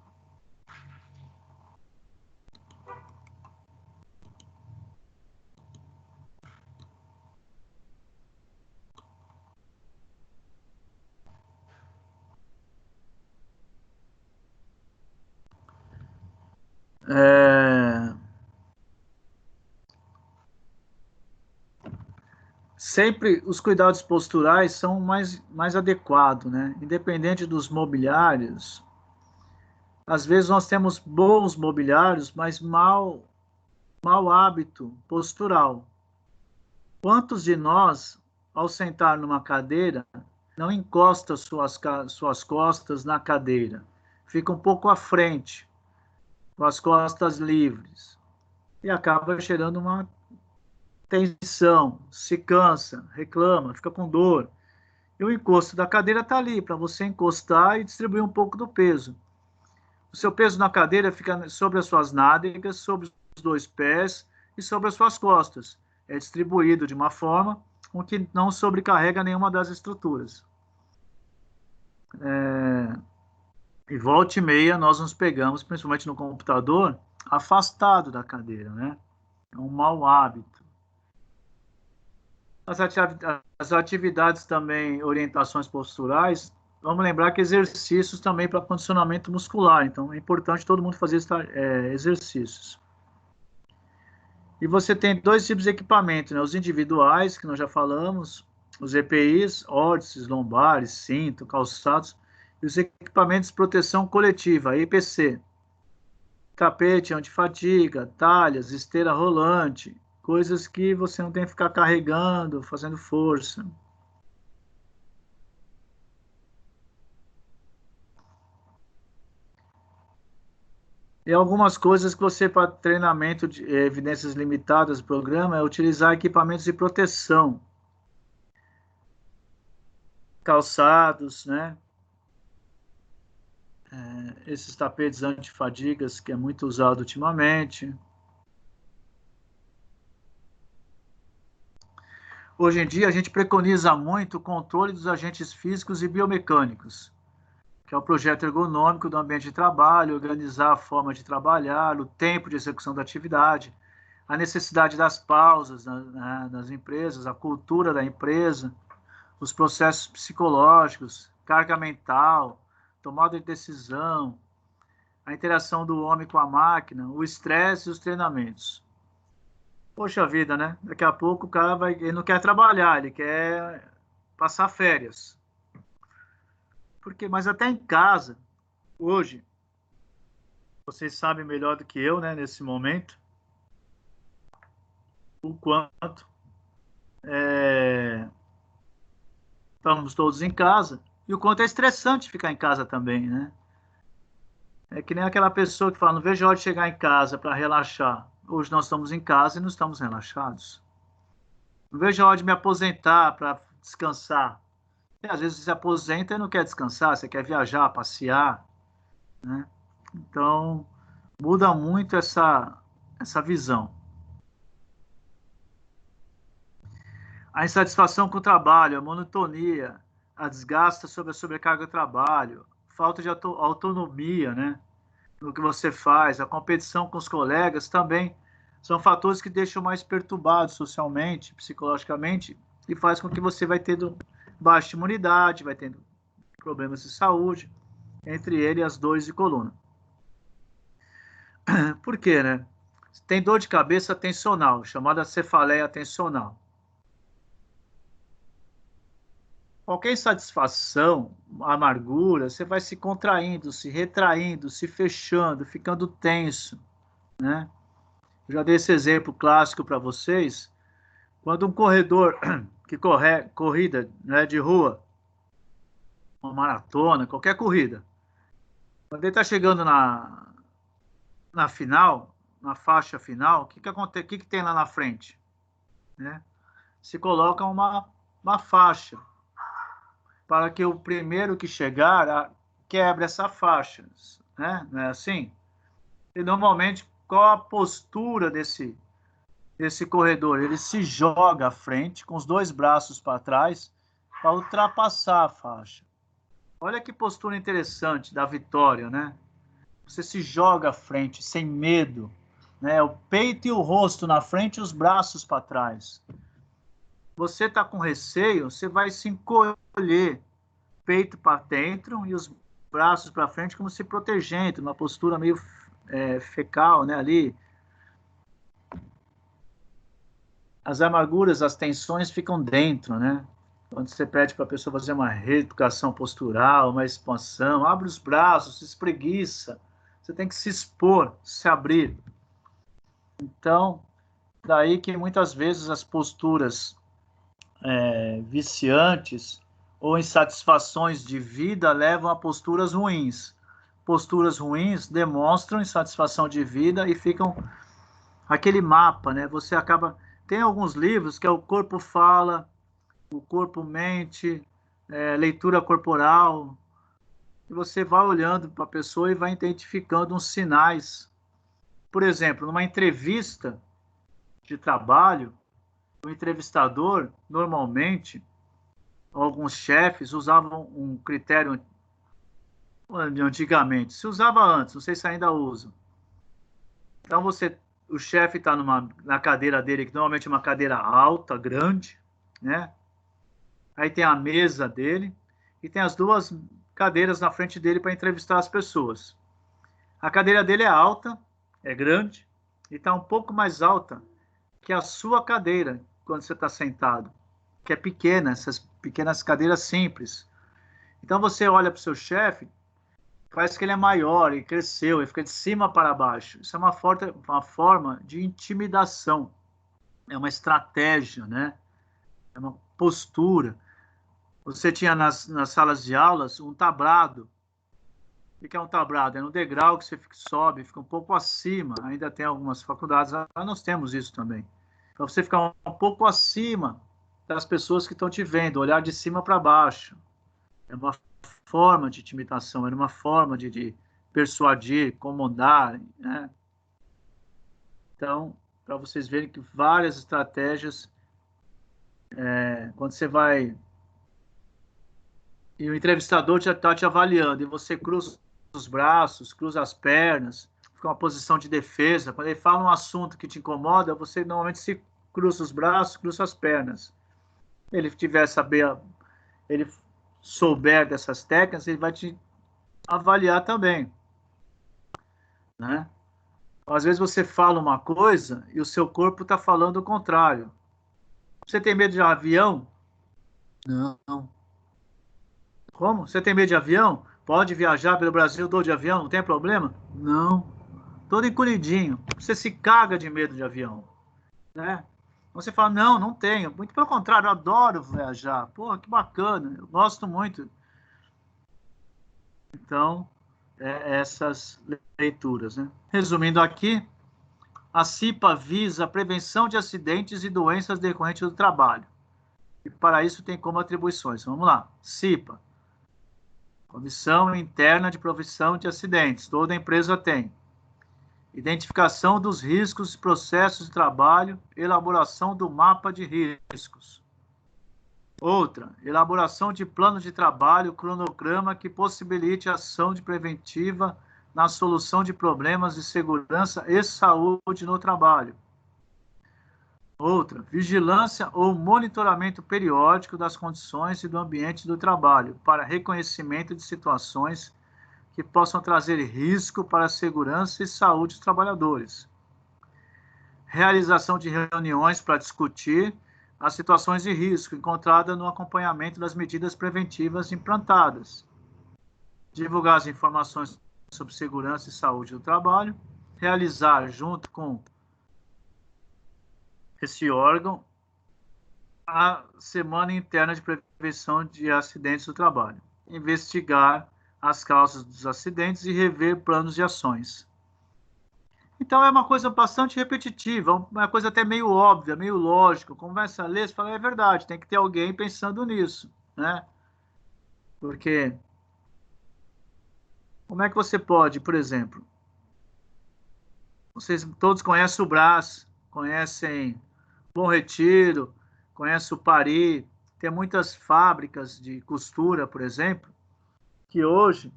Sempre os cuidados posturais são mais adequados, né? Independente dos mobiliários. Às vezes nós temos bons mobiliários, mas mau hábito postural. Quantos de nós, ao sentar numa cadeira, não encosta suas costas na cadeira? Fica um pouco à frente, com as costas livres. E acaba gerando uma tensão, se cansa, reclama, fica com dor. E o encosto da cadeira está ali, para você encostar e distribuir um pouco do peso. O seu peso na cadeira fica sobre as suas nádegas, sobre os dois pés e sobre as suas costas. É distribuído de uma forma com que não sobrecarrega nenhuma das estruturas. E volta e meia nós nos pegamos, principalmente no computador, afastado da cadeira, né? É um mau hábito. As atividades também, orientações posturais, vamos lembrar que exercícios também para condicionamento muscular, então é importante todo mundo fazer exercícios. E você tem dois tipos de equipamento, né? Os individuais, que nós já falamos, os EPIs, órtices, lombares, cinto, calçados, e os equipamentos de proteção coletiva, EPC. Tapete antifadiga, talhas, esteira rolante, coisas que você não tem que ficar carregando, fazendo força. E algumas coisas que você, para treinamento de evidências limitadas do programa, é utilizar equipamentos de proteção. Calçados, né? Esses tapetes antifadigas, que é muito usado ultimamente. Hoje em dia, a gente preconiza muito o controle dos agentes físicos e biomecânicos, que é o projeto ergonômico do ambiente de trabalho, organizar a forma de trabalhar, o tempo de execução da atividade, a necessidade das pausas nas empresas, a cultura da empresa, os processos psicológicos, carga mental, tomada de decisão, a interação do homem com a máquina, o estresse e os treinamentos. Poxa vida, né? Daqui a pouco o cara ele não quer trabalhar, ele quer passar férias. Mas até em casa, hoje, vocês sabem melhor do que eu, né, nesse momento, o quanto estamos todos em casa e o quanto é estressante ficar em casa também, né? É que nem aquela pessoa que fala, não vejo a hora de chegar em casa para relaxar. Hoje nós estamos em casa e não estamos relaxados. Não vejo a hora de me aposentar para descansar. E, às vezes você se aposenta e não quer descansar, você quer viajar, passear, né? Então, muda muito essa visão. A insatisfação com o trabalho, a monotonia, a desgasta sobre a sobrecarga do trabalho, falta de autonomia, né, no que você faz, a competição com os colegas também são fatores que deixam mais perturbado socialmente, psicologicamente, e faz com que você vai tendo baixa imunidade, vai tendo problemas de saúde, entre eles as dores de coluna. Por quê, né? Tem dor de cabeça atencional, chamada cefaleia atencional. Qualquer insatisfação, amargura, você vai se contraindo, se retraindo, se fechando, ficando tenso, né? Eu já dei esse exemplo clássico para vocês. Quando um corredor que corrida, né, de rua, uma maratona, qualquer corrida, quando ele está chegando na final, na faixa final, o que acontece? O que tem lá na frente? Né? Se coloca uma faixa para que o primeiro que chegar quebre essa faixa, né? Não é assim? E normalmente, qual a postura desse corredor? Ele se joga à frente, com os dois braços para trás, para ultrapassar a faixa. Olha que postura interessante da vitória, né? Você se joga à frente, sem medo, né? O peito e o rosto na frente e os braços para trás. Você está com receio, você vai se encolher, peito para dentro e os braços para frente, como se protegendo, uma postura meio fecal, né? Ali. As amarguras, as tensões ficam dentro, né? Quando você pede para a pessoa fazer uma reeducação postural, uma expansão, abre os braços, se espreguiça. Você tem que se expor, se abrir. Então, daí que muitas vezes as posturas viciantes ou insatisfações de vida levam a posturas ruins. Posturas ruins demonstram insatisfação de vida e ficam aquele mapa, né? Você acaba... Tem alguns livros que é o Corpo Fala, o Corpo Mente, leitura corporal. E você vai olhando para a pessoa e vai identificando uns sinais. Por exemplo, numa entrevista de trabalho, o entrevistador, normalmente, alguns chefes usavam um critério antigamente. Se usava antes, não sei se ainda usa. Então, o chefe está na cadeira dele, que normalmente é uma cadeira alta, grande, né? Aí tem a mesa dele e tem as duas cadeiras na frente dele para entrevistar as pessoas. A cadeira dele é alta, é grande, e está um pouco mais alta que a sua cadeira, quando você está sentado, que é pequena, essas pequenas cadeiras simples. Então, você olha para o seu chefe, parece que ele é maior, ele cresceu, ele fica de cima para baixo. Isso é uma forma de intimidação. É uma estratégia, né? É uma postura. Você tinha nas salas de aulas um tablado. O que é um tablado? É um degrau que você sobe, fica um pouco acima. Ainda tem algumas faculdades, nós temos isso também. Para você ficar um pouco acima das pessoas que estão te vendo, olhar de cima para baixo. É uma forma de intimidação, era uma forma de persuadir, comandar, né? Então, para vocês verem que várias estratégias, quando você vai... E o entrevistador está te avaliando, e você cruza os braços, cruza as pernas, fica uma posição de defesa. Quando ele fala um assunto que te incomoda, você normalmente se cruza os braços, cruza as pernas. Se ele tiver saber ele souber dessas técnicas, ele vai te avaliar também, né? Às vezes você fala uma coisa e o seu corpo está falando o contrário. Você tem medo de avião? Não. Como? Você tem medo de avião? Pode viajar pelo Brasil todo de avião, não tem problema? Não. Todo encolhidinho. Você se caga de medo de avião, né? Você fala, não tenho. Muito pelo contrário, eu adoro viajar. Pô, que bacana, eu gosto muito. Então, essas leituras, né? Resumindo aqui, a CIPA visa a prevenção de acidentes e doenças decorrentes do trabalho. E para isso tem como atribuições. Vamos lá. CIPA. Comissão Interna de Prevenção de Acidentes. Toda empresa tem. Identificação dos riscos e processos de trabalho, elaboração do mapa de riscos. Outra, elaboração de plano de trabalho, cronograma que possibilite a ação de preventiva na solução de problemas de segurança e saúde no trabalho. Outra, vigilância ou monitoramento periódico das condições e do ambiente do trabalho para reconhecimento de situações que possam trazer risco para a segurança e saúde dos trabalhadores. Realização de reuniões para discutir as situações de risco encontradas no acompanhamento das medidas preventivas implantadas. Divulgar as informações sobre segurança e saúde do trabalho. Realizar, junto com esse órgão, a Semana Interna de Prevenção de Acidentes do Trabalho. Investigar as causas dos acidentes e rever planos de ações. Então, é uma coisa bastante repetitiva, uma coisa até meio óbvia, meio lógica. Começa a ler, você fala, é verdade, tem que ter alguém pensando nisso, né? Porque, como é que você pode, por exemplo, vocês todos conhecem o Brás, conhecem Bom Retiro, conhecem o Paris, tem muitas fábricas de costura, por exemplo, que hoje,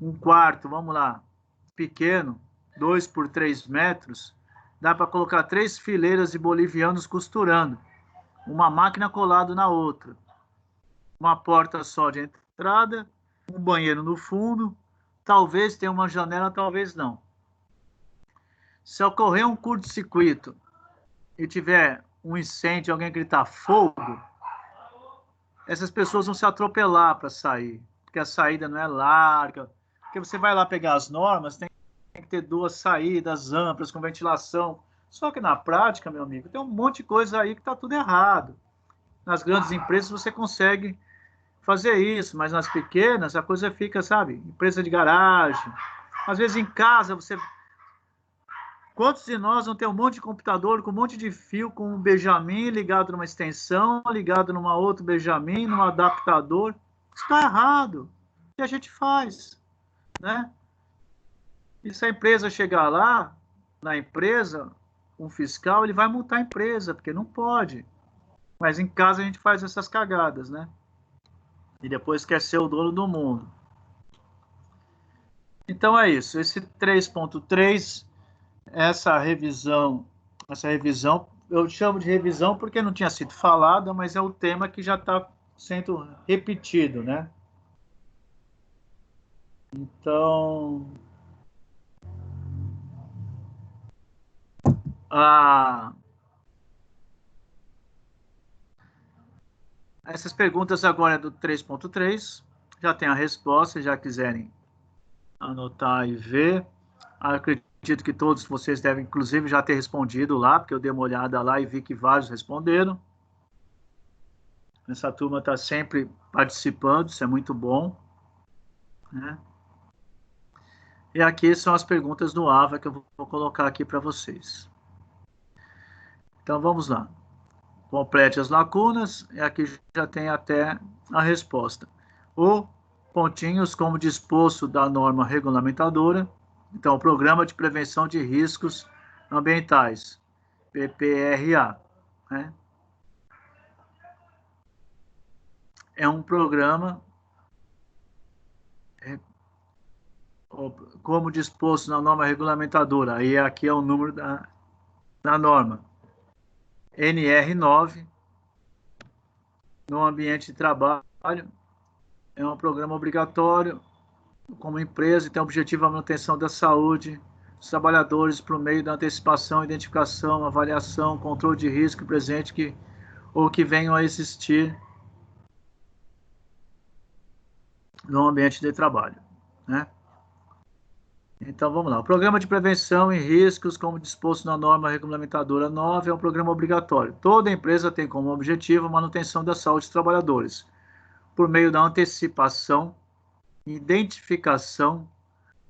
um quarto, vamos lá, pequeno, 2 por 3 metros, dá para colocar 3 fileiras de bolivianos costurando, uma máquina colada na outra, uma porta só de entrada, um banheiro no fundo, talvez tenha uma janela, talvez não. Se ocorrer um curto-circuito e tiver um incêndio, alguém gritar fogo, essas pessoas vão se atropelar para sair, porque a saída não é larga, porque você vai lá pegar as normas, tem que ter 2 saídas amplas, com ventilação, só que na prática, meu amigo, tem um monte de coisa aí que está tudo errado. Nas grandes empresas você consegue fazer isso, mas nas pequenas a coisa fica, sabe, empresa de garagem, às vezes em casa você... Quantos de nós não tem um monte de computador com um monte de fio, com um Benjamin ligado numa extensão, ligado numa outra Benjamin, num adaptador? Isso está errado. O que a gente faz? Né? E se a empresa chegar lá, na empresa, um fiscal, ele vai multar a empresa, porque não pode. Mas em casa a gente faz essas cagadas, né? E depois quer ser o dono do mundo. Então é isso. Esse 3.3... Essa revisão, eu chamo de revisão porque não tinha sido falada, mas é o tema que já está sendo repetido, né? Então, essas perguntas agora é do 3.3, já tem a resposta, se já quiserem anotar e ver. Acredito que todos vocês devem, inclusive, já ter respondido lá, porque eu dei uma olhada lá e vi que vários responderam. Essa turma está sempre participando, isso é muito bom, né? E aqui são as perguntas do AVA que eu vou colocar aqui para vocês. Então, vamos lá. Complete as lacunas, e aqui já tem até a resposta. O pontinhos como disposto da norma regulamentadora. Então, o Programa de Prevenção de Riscos Ambientais, PPRA, né? É um programa como disposto na norma regulamentadora, aí aqui é o número da norma, NR9 no ambiente de trabalho. É um programa obrigatório como empresa e tem o objetivo a manutenção da saúde dos trabalhadores por meio da antecipação, identificação, avaliação, controle de risco presente ou que venham a existir no ambiente de trabalho, né? Então, vamos lá. O Programa de Prevenção e Riscos, como disposto na norma regulamentadora 9, é um programa obrigatório. Toda empresa tem como objetivo a manutenção da saúde dos trabalhadores, por meio da antecipação, identificação,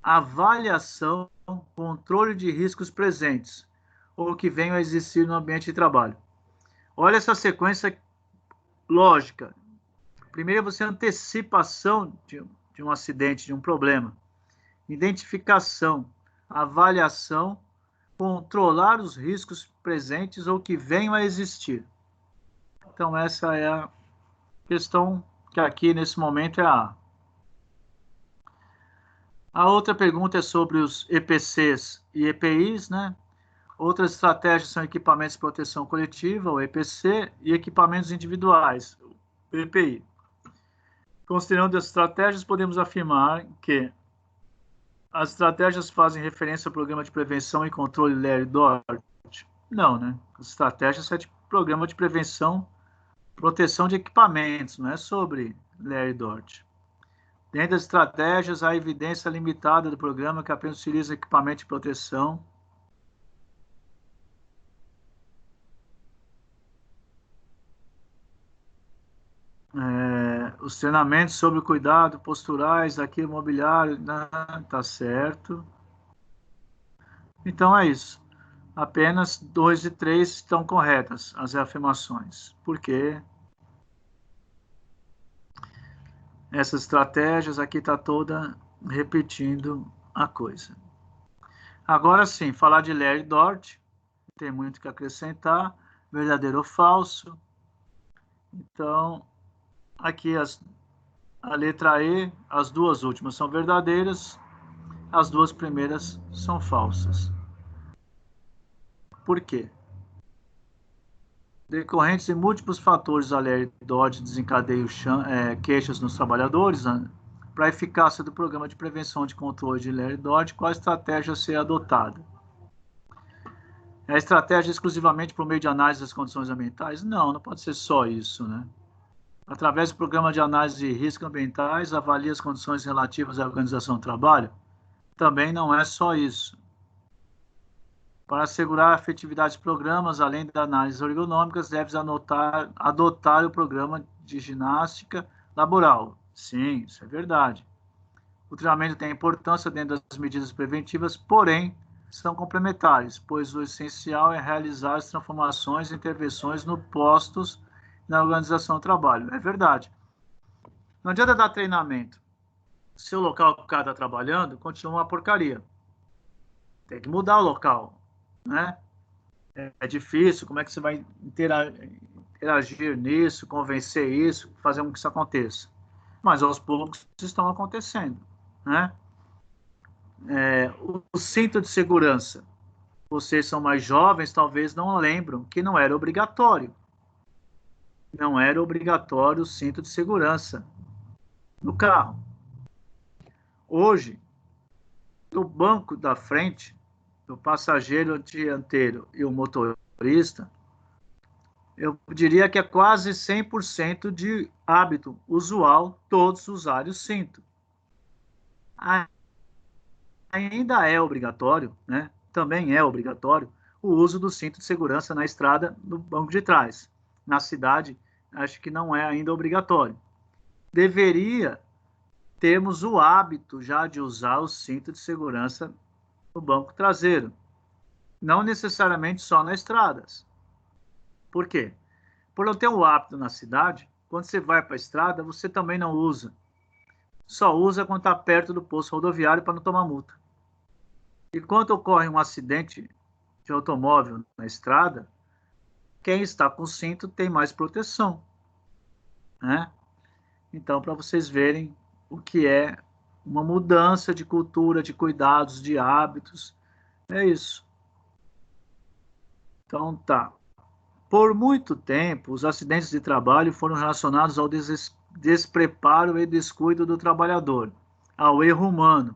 avaliação, controle de riscos presentes, ou que venham a existir no ambiente de trabalho. Olha essa sequência lógica. Primeiro, você antecipação de um acidente, de um problema. Identificação, avaliação, controlar os riscos presentes ou que venham a existir. Então, essa é a questão que aqui, nesse momento, é a A. A outra pergunta é sobre os EPCs e EPIs, né? Outras estratégias são equipamentos de proteção coletiva, o EPC, e equipamentos individuais, o EPI. Considerando as estratégias, podemos afirmar que as estratégias fazem referência ao programa de prevenção e controle Larry Dort? Não, né? As estratégias é de programa de prevenção, proteção de equipamentos, não é sobre Larry Dort. Dentro das estratégias, há evidência limitada do programa que apenas utiliza equipamento de proteção. Os treinamentos sobre cuidado posturais, aqui imobiliário, tá certo. Então é isso. Apenas 2 e 3 estão corretas, as afirmações. Por quê? Essas estratégias aqui está toda repetindo a coisa. Agora sim, falar de Larry Dort, não tem muito o que acrescentar, verdadeiro ou falso. Então, aqui a letra E, as duas últimas são verdadeiras, as duas primeiras são falsas. Por quê? Decorrentes de múltiplos fatores, a Larry Dort desencadeia queixas nos trabalhadores. Para a eficácia do programa de prevenção de controle de Larry Dort, qual a estratégia a ser adotada? É a estratégia exclusivamente por meio de análise das condições ambientais? Não pode ser só isso, né? Através do programa de análise de riscos ambientais, avalia as condições relativas à organização do trabalho? Também não é só isso. Para assegurar a efetividade dos programas, além da análise ergonômicas, deve adotar o programa de ginástica laboral. Sim, isso é verdade. O treinamento tem importância dentro das medidas preventivas, porém, são complementares, pois o essencial é realizar as transformações e intervenções no postos na organização do trabalho. É verdade. Não adianta dar treinamento. Se o local que o cara está trabalhando continua uma porcaria. Tem que mudar o local, né? É difícil. Como é que você vai interagir nisso, convencer isso, fazer com que isso aconteça? Mas aos poucos estão acontecendo, né? O cinto de segurança. Vocês são mais jovens, talvez não lembram que não era obrigatório. Não era obrigatório o cinto de segurança no carro. Hoje, o banco da frente, o passageiro dianteiro e o motorista, eu diria que é quase 100% de hábito usual todos usarem o cinto. Ainda é obrigatório, né? Também é obrigatório o uso do cinto de segurança na estrada no banco de trás. Na cidade, acho que não é ainda obrigatório. Deveria termos o hábito já de usar o cinto de segurança no banco traseiro. Não necessariamente só nas estradas. Por quê? Por não ter o hábito na cidade, quando você vai para a estrada, você também não usa. Só usa quando está perto do posto rodoviário para não tomar multa. E quando ocorre um acidente de automóvel na estrada, quem está com cinto tem mais proteção, né? Então, para vocês verem o que é uma mudança de cultura, de cuidados, de hábitos, é isso. Então, tá. Por muito tempo, os acidentes de trabalho foram relacionados ao despreparo e descuido do trabalhador, ao erro humano,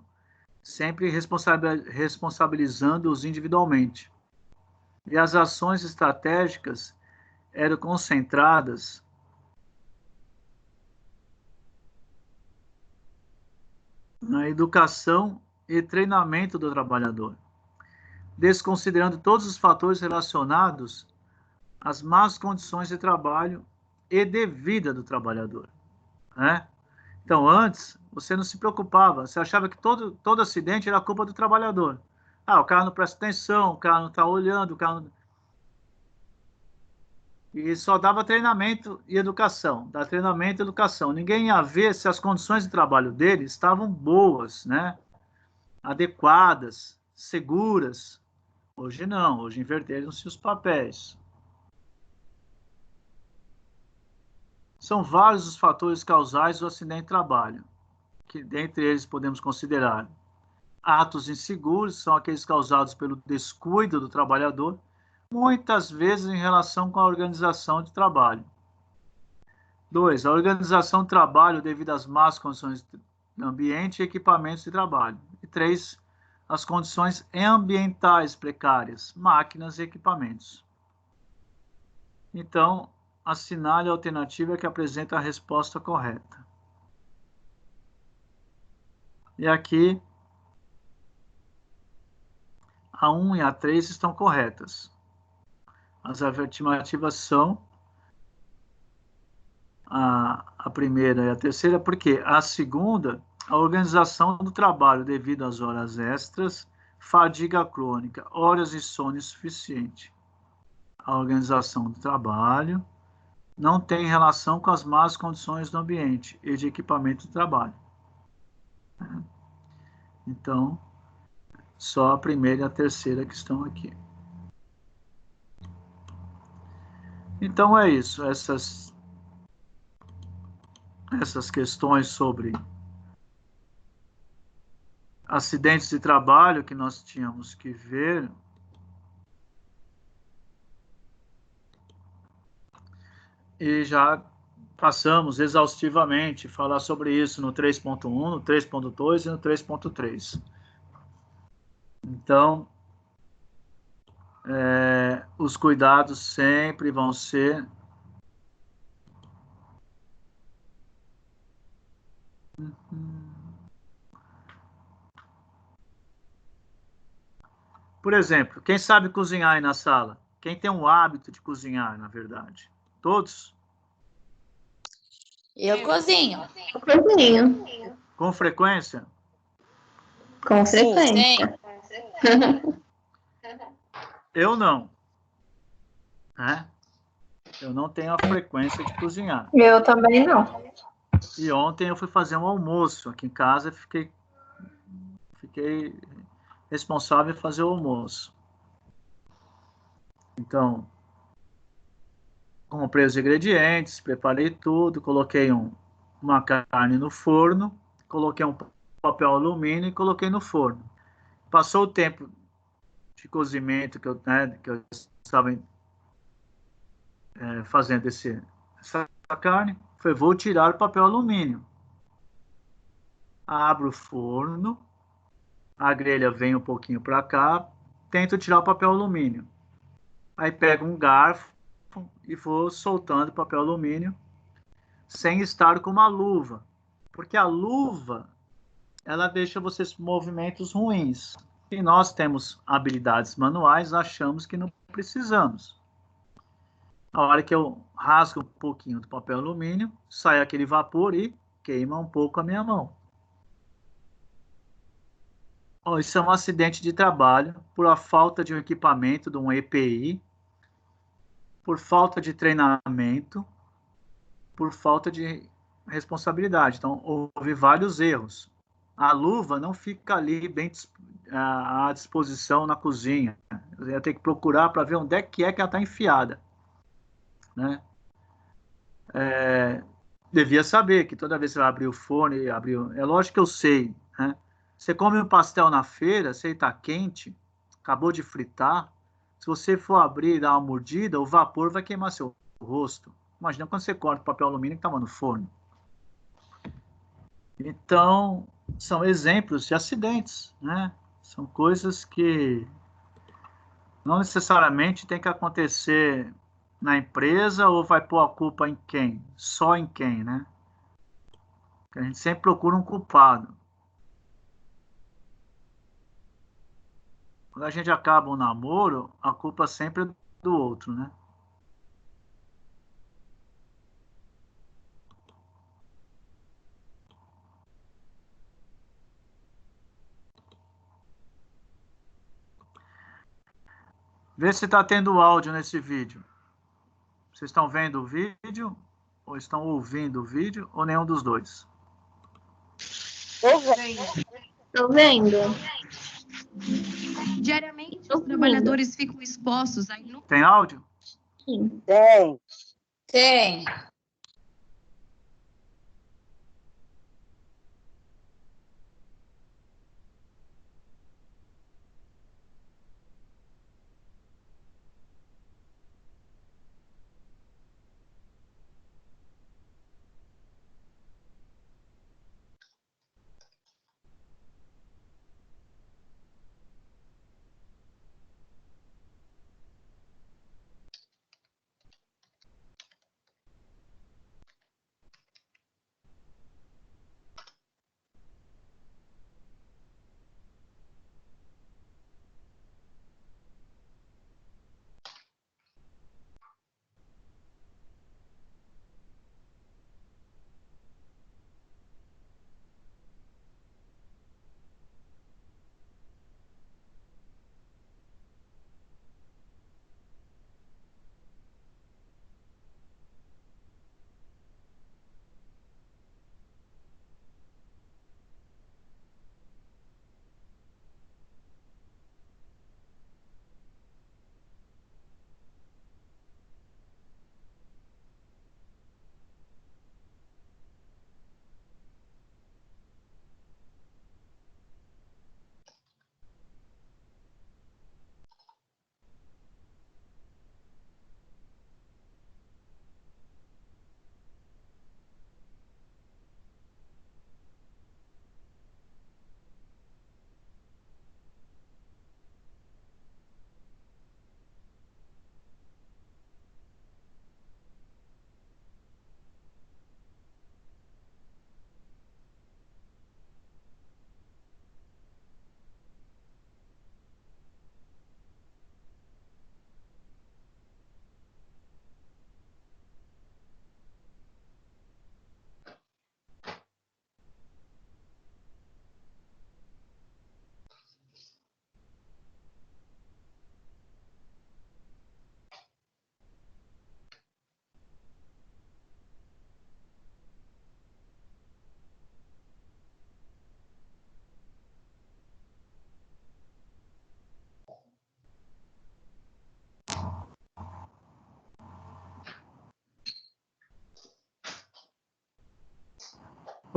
sempre responsabilizando-os individualmente. E as ações estratégicas eram concentradas na educação e treinamento do trabalhador, desconsiderando todos os fatores relacionados às más condições de trabalho e de vida do trabalhador, né? Então, antes, você não se preocupava, você achava que todo acidente era culpa do trabalhador. Ah, o cara não presta atenção, o cara não está olhando, o cara não... E só dava treinamento e educação, dá treinamento e educação. Ninguém ia ver se as condições de trabalho dele estavam boas, né? Adequadas, seguras. Hoje não, hoje inverteram-se os papéis. São vários os fatores causais do acidente de trabalho, que dentre eles podemos considerar atos inseguros, são aqueles causados pelo descuido do trabalhador, muitas vezes em relação com a organização de trabalho. 2. A organização do trabalho devido às más condições do ambiente e equipamentos de trabalho. E 3. As condições ambientais precárias, máquinas e equipamentos. Então, assinale a alternativa que apresenta a resposta correta. E aqui, a 1 e a 3 estão corretas. As alternativas são a primeira e a terceira, porque a segunda, a organização do trabalho devido às horas extras, fadiga crônica, horas de sono insuficiente. A organização do trabalho não tem relação com as más condições do ambiente e de equipamento de trabalho. Então, só a primeira e a terceira que estão aqui. Então é isso, essas questões sobre acidentes de trabalho que nós tínhamos que ver. E já passamos exaustivamente a falar sobre isso no 3.1, no 3.2 e no 3.3. Então, os cuidados sempre vão ser por exemplo, quem sabe cozinhar aí na sala? Quem tem um hábito de cozinhar, na verdade? Todos? Eu cozinho. Eu cozinho. Com frequência? Com frequência. Eu não. Né? Eu não tenho a frequência de cozinhar. Eu também não. E ontem eu fui fazer um almoço aqui em casa e fiquei responsável em fazer o almoço. Então, comprei os ingredientes, preparei tudo, coloquei uma carne no forno, coloquei um papel alumínio e coloquei no forno. Passou o tempo de cozimento que eu estava fazendo essa carne, vou tirar o papel alumínio. Abro o forno, a grelha vem um pouquinho para cá, tento tirar o papel alumínio. Aí pego um garfo e vou soltando o papel alumínio sem estar com uma luva. Porque a luva, ela deixa vocês movimentos ruins. E nós temos habilidades manuais, achamos que não precisamos. A hora que eu rasgo um pouquinho do papel alumínio, sai aquele vapor e queima um pouco a minha mão. Isso é um acidente de trabalho por a falta de um equipamento, de um EPI, por falta de treinamento, por falta de responsabilidade. Então, houve vários erros. A luva não fica ali bem à disposição na cozinha. Eu ia ter que procurar para ver onde é que ela está enfiada. Né? Devia saber que toda vez que você vai abrir o forno e abrir... É lógico que eu sei, né? Você come um pastel na feira, você está quente, acabou de fritar, Se você for abrir e dar uma mordida, o vapor vai queimar seu rosto. Imagina quando você corta o papel alumínio que estava no forno. Então, são exemplos de acidentes, né? São coisas que não necessariamente tem que acontecer na empresa ou vai pôr a culpa em quem? Só em quem, né? Porque a gente sempre procura um culpado. Quando a gente acaba um namoro, a culpa sempre é do outro, né? Vê se está tendo áudio nesse vídeo. Vocês estão vendo o vídeo? Ou estão ouvindo o vídeo? Ou nenhum dos dois? Tô vendo. Diariamente, os trabalhadores ficam expostos a Tem áudio? Sim. Tem. Tem.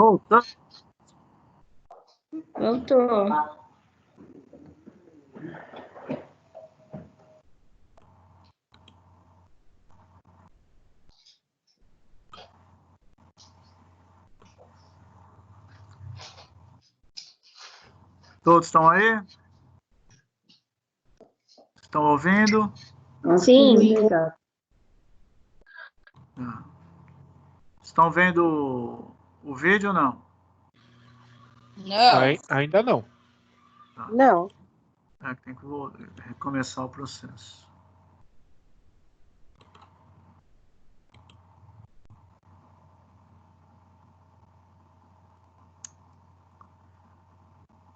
Voltou. Voltou. Todos estão aí? Estão ouvindo? Sim. Estão vendo o vídeo ou não? Não. Ainda não. Não. É que tem que recomeçar o processo.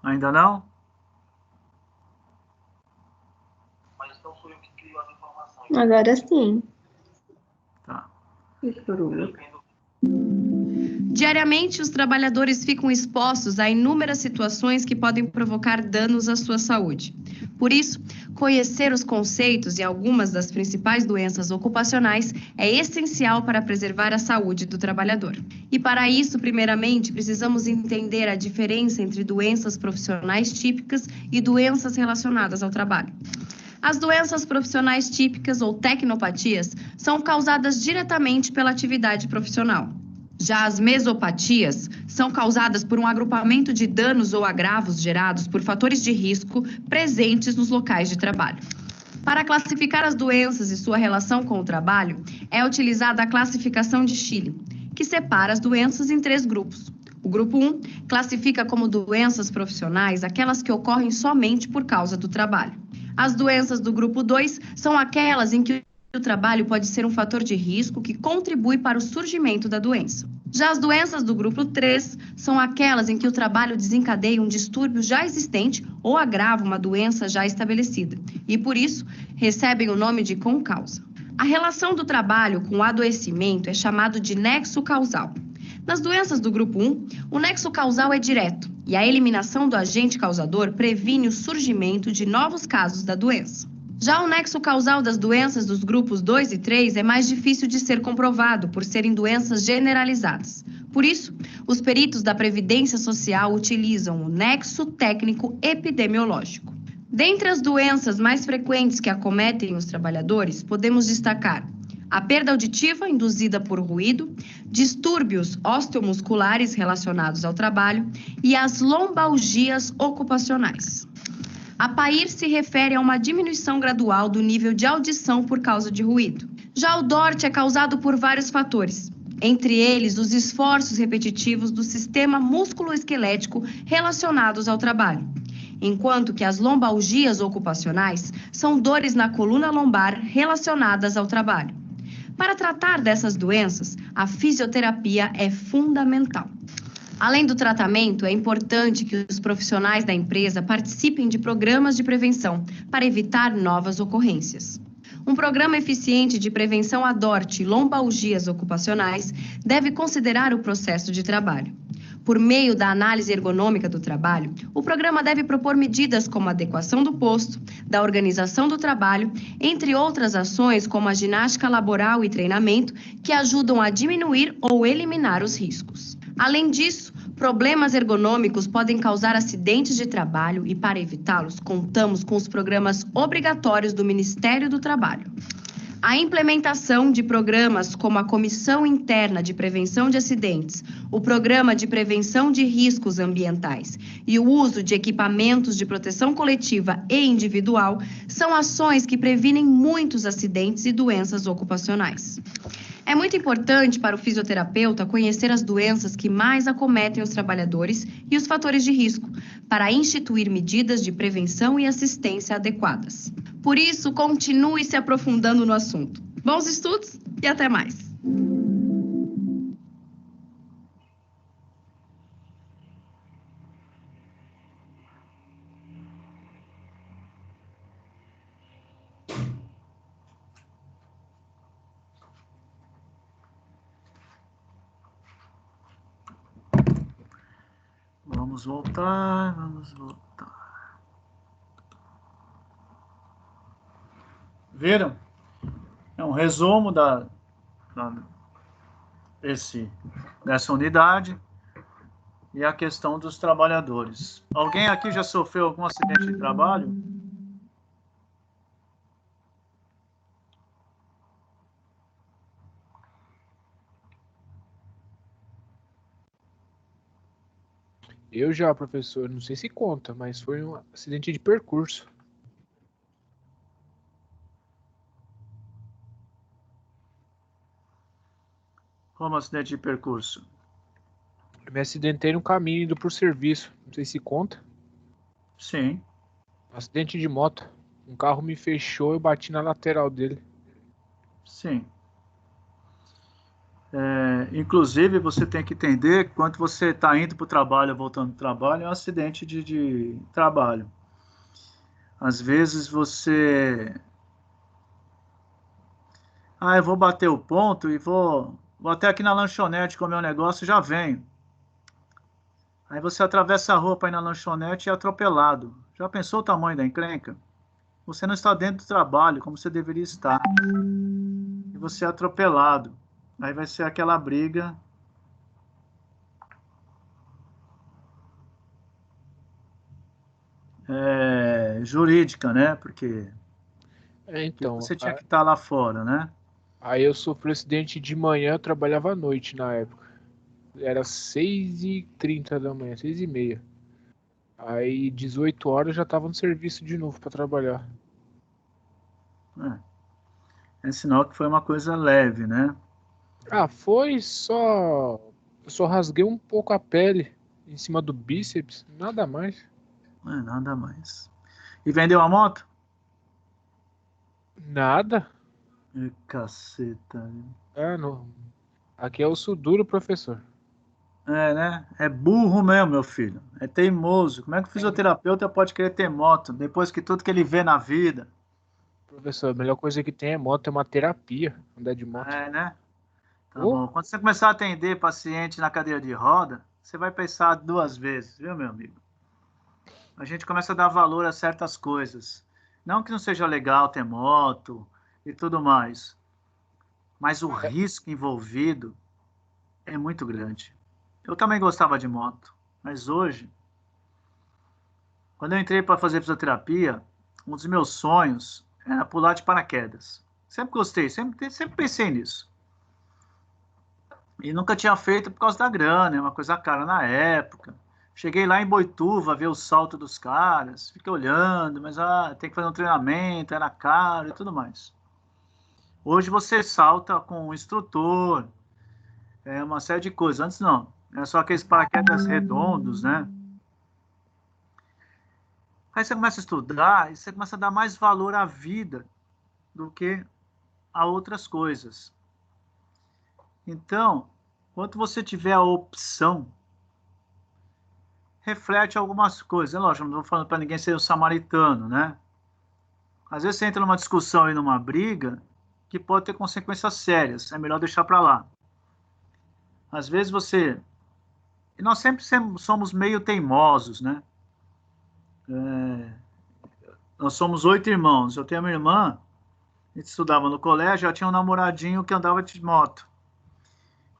Ainda não? Agora sim. Tá. Diariamente, os trabalhadores ficam expostos a inúmeras situações que podem provocar danos à sua saúde. Por isso, conhecer os conceitos e algumas das principais doenças ocupacionais é essencial para preservar a saúde do trabalhador. E para isso, primeiramente, precisamos entender a diferença entre doenças profissionais típicas e doenças relacionadas ao trabalho. As doenças profissionais típicas ou tecnopatias são causadas diretamente pela atividade profissional. Já as mesopatias são causadas por um agrupamento de danos ou agravos gerados por fatores de risco presentes nos locais de trabalho. Para classificar as doenças e sua relação com o trabalho, é utilizada a classificação de Schilling, que separa as doenças em 3 grupos. O grupo 1 classifica como doenças profissionais aquelas que ocorrem somente por causa do trabalho. As doenças do grupo 2 são aquelas em que o trabalho pode ser um fator de risco que contribui para o surgimento da doença. Já as doenças do grupo 3 são aquelas em que o trabalho desencadeia um distúrbio já existente ou agrava uma doença já estabelecida, e por isso recebem o nome de concausa. A relação do trabalho com o adoecimento é chamado de nexo causal. Nas doenças do grupo 1, o nexo causal é direto, e a eliminação do agente causador previne o surgimento de novos casos da doença. Já o nexo causal das doenças dos grupos 2 e 3 é mais difícil de ser comprovado por serem doenças generalizadas. Por isso, os peritos da Previdência Social utilizam o nexo técnico epidemiológico. Dentre as doenças mais frequentes que acometem os trabalhadores, podemos destacar a perda auditiva induzida por ruído, distúrbios osteomusculares relacionados ao trabalho e as lombalgias ocupacionais. A PAIR se refere a uma diminuição gradual do nível de audição por causa de ruído. Já o DORT é causado por vários fatores, entre eles os esforços repetitivos do sistema músculo-esquelético relacionados ao trabalho, enquanto que as lombalgias ocupacionais são dores na coluna lombar relacionadas ao trabalho. Para tratar dessas doenças, a fisioterapia é fundamental. Além do tratamento, é importante que os profissionais da empresa participem de programas de prevenção para evitar novas ocorrências. Um programa eficiente de prevenção a DORT e lombalgias ocupacionais deve considerar o processo de trabalho. Por meio da análise ergonômica do trabalho, o programa deve propor medidas como a adequação do posto, da organização do trabalho, entre outras ações como a ginástica laboral e treinamento, que ajudam a diminuir ou eliminar os riscos. Além disso, problemas ergonômicos podem causar acidentes de trabalho e, para evitá-los, contamos com os programas obrigatórios do Ministério do Trabalho. A implementação de programas como a Comissão Interna de Prevenção de Acidentes, o Programa de Prevenção de Riscos Ambientais e o uso de equipamentos de proteção coletiva e individual são ações que previnem muitos acidentes e doenças ocupacionais. É muito importante para o fisioterapeuta conhecer as doenças que mais acometem os trabalhadores e os fatores de risco, para instituir medidas de prevenção e assistência adequadas. Por isso, continue se aprofundando no assunto. Bons estudos e até mais! Vamos voltar, vamos voltar. Viram? É um resumo dessa unidade e a questão dos trabalhadores. Alguém aqui já sofreu algum acidente de trabalho? Eu já, professor, não sei se conta, mas foi um acidente de percurso. Como acidente de percurso? Eu me acidentei no caminho indo pro serviço. Não sei se conta. Sim. Acidente de moto. Um carro me fechou e eu bati na lateral dele. Sim. Inclusive, você tem que entender que quando você está indo para o trabalho, voltando do trabalho, é um acidente de trabalho. Às vezes você... eu vou bater o ponto e vou até aqui na lanchonete comer um negócio e já venho. Aí você atravessa a rua para ir na lanchonete e é atropelado. Já pensou o tamanho da encrenca? Você não está dentro do trabalho como você deveria estar. E você é atropelado. Aí vai ser aquela briga jurídica, né? Porque Então, Você tinha que estar lá fora, né? aí eu sofri um acidente de manhã, eu trabalhava à noite na época. Era 6h30 da manhã, 6h30. Aí 18 horas eu já tava no serviço de novo para trabalhar. É sinal que foi uma coisa leve, né? Ah, foi só. Eu só rasguei um pouco a pele em cima do bíceps, nada mais. Não é nada mais. E vendeu a moto? Nada. Caceta. É, não. Aqui é osso duro, professor. É, né? É burro mesmo, meu filho. É teimoso. Como é que o fisioterapeuta pode querer ter moto depois que tudo que ele vê na vida? Professor, a melhor coisa que tem é moto, é uma terapia, andar de moto. É, né? Tá Ô, bom. Quando você começar a atender paciente na cadeira de roda, você vai pensar 2 vezes, viu, meu amigo? A gente começa a dar valor a certas coisas. Não que não seja legal ter moto e tudo mais, mas o risco envolvido é muito grande. Eu também gostava de moto, mas hoje, quando eu entrei para fazer fisioterapia, um dos meus sonhos era pular de paraquedas. Sempre gostei, sempre pensei nisso. E nunca tinha feito por causa da grana, é uma coisa cara na época. Cheguei lá em Boituva, ver o salto dos caras, fiquei olhando, mas tem que fazer um treinamento, era caro e tudo mais. Hoje você salta com um instrutor, uma série de coisas. Antes não, era só aqueles paraquedas redondos, né? Aí você começa a estudar e você começa a dar mais valor à vida do que a outras coisas. Então, quando você tiver a opção, reflete algumas coisas. É lógico, não estou falando para ninguém ser um samaritano, né? Às vezes você entra numa discussão e numa briga que pode ter consequências sérias. É melhor deixar para lá. Às vezes você... E nós sempre somos meio teimosos, né? Nós somos 8 irmãos. Eu tenho uma irmã, a gente estudava no colégio, já tinha um namoradinho que andava de moto.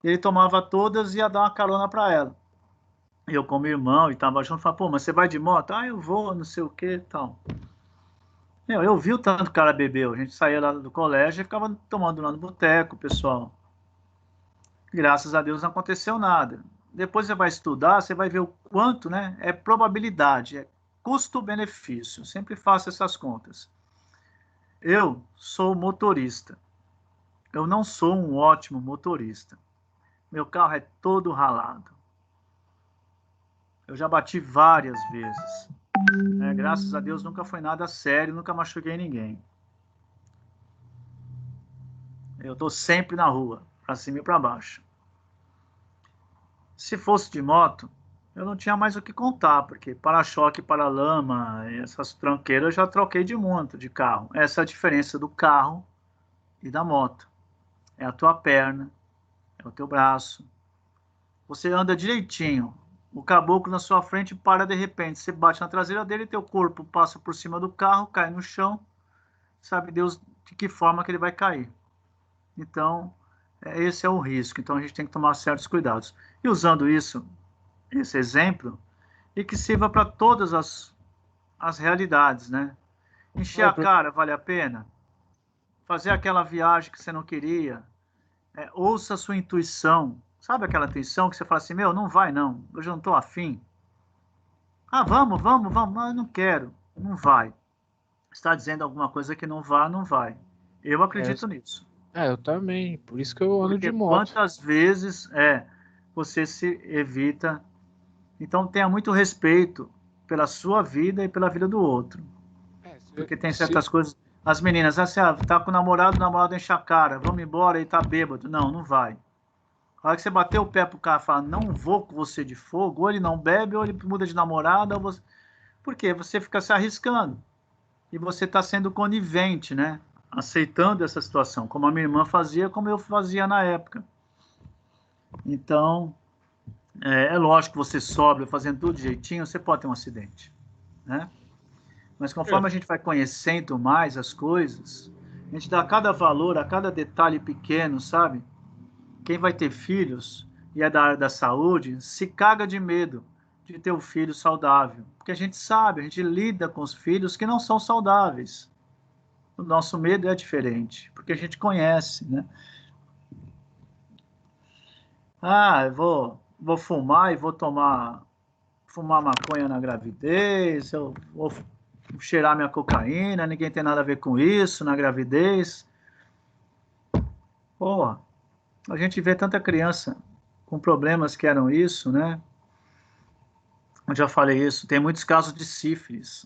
Ele tomava todas e ia dar uma carona para ela. Eu, como irmão, e estava junto, falava, pô, mas você vai de moto? Ah, eu vou, não sei o que e tal. Eu vi o tanto que o cara bebeu. A gente saía lá do colégio e ficava tomando lá no boteco, pessoal. Graças a Deus não aconteceu nada. Depois você vai estudar, você vai ver o quanto, né? É probabilidade, é custo-benefício. Eu sempre faço essas contas. Eu sou motorista. Eu não sou um ótimo motorista. Meu carro é todo ralado. Eu já bati várias vezes. Graças a Deus nunca foi nada sério, nunca machuquei ninguém. Eu estou sempre na rua, para cima e para baixo. Se fosse de moto, eu não tinha mais o que contar, porque para-choque, para-lama, essas tranqueiras eu já troquei de monta de carro. Essa é a diferença do carro e da moto. É a tua perna, é o teu braço. Você anda direitinho. O caboclo na sua frente para de repente. Você bate na traseira dele e teu corpo passa por cima do carro, cai no chão. Sabe Deus de que forma que ele vai cair. Então, esse é o risco. Então, a gente tem que tomar certos cuidados. E usando isso, esse exemplo, e que sirva para todas as realidades, né? Encher a cara vale a pena? Fazer aquela viagem que você não queria? Ouça a sua intuição. Sabe aquela intuição que você fala assim, meu, não vai não, hoje eu não estou afim. Ah, vamos, mas eu não quero. Não vai. Está dizendo alguma coisa que não vá, não vai. Eu acredito nisso. Eu também. Por isso que eu ando Porque de moto. quantas vezes você se evita. Então tenha muito respeito pela sua vida e pela vida do outro. Porque tem certas coisas. As meninas, assim, tá com o namorado enche a cara, vamos embora e tá bêbado. Não, não vai. A hora que você bater o pé pro cara e falar, não vou com você de fogo, ou ele não bebe, ou ele muda de namorada, ou você... Por quê? Você fica se arriscando. E você está sendo conivente, né? Aceitando essa situação, como a minha irmã fazia, como eu fazia na época. Então, é lógico que você sobra, fazendo tudo direitinho, você pode ter um acidente, né? Mas conforme a gente vai conhecendo mais as coisas, a gente dá cada valor a cada detalhe pequeno, sabe? Quem vai ter filhos e é da área da saúde, se caga de medo de ter um filho saudável. Porque a gente sabe, a gente lida com os filhos que não são saudáveis. o nosso medo é diferente, porque a gente conhece, né? Eu vou fumar e vou fumar maconha na gravidez, eu vou cheirar minha cocaína, ninguém tem nada a ver com isso na gravidez. Porra, a gente vê tanta criança com problemas que eram isso, né? Eu já falei isso, tem muitos casos de sífilis.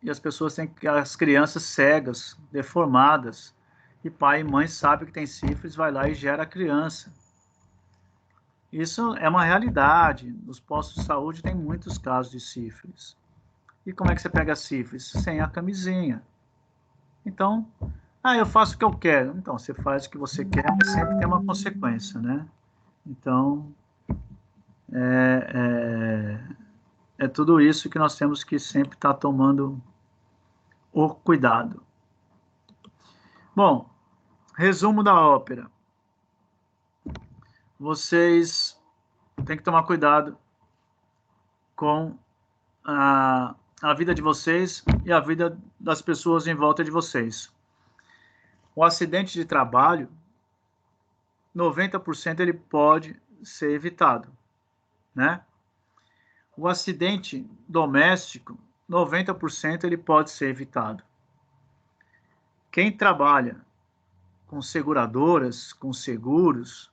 E as pessoas têm as crianças cegas, deformadas. E pai e mãe sabem que tem sífilis, vai lá e gera a criança. Isso é uma realidade. Nos postos de saúde tem muitos casos de sífilis. E como é que você pega a sífilis? Sem a camisinha. Então, eu faço o que eu quero. Então, você faz o que você quer, mas sempre tem uma consequência, né? Então, é tudo isso que nós temos que sempre estar tomando o cuidado. Bom, resumo da ópera. Vocês têm que tomar cuidado com a vida de vocês e a vida das pessoas em volta de vocês. O acidente de trabalho, 90% ele pode ser evitado, né? O acidente doméstico, 90% ele pode ser evitado. Quem trabalha com seguradoras, com seguros,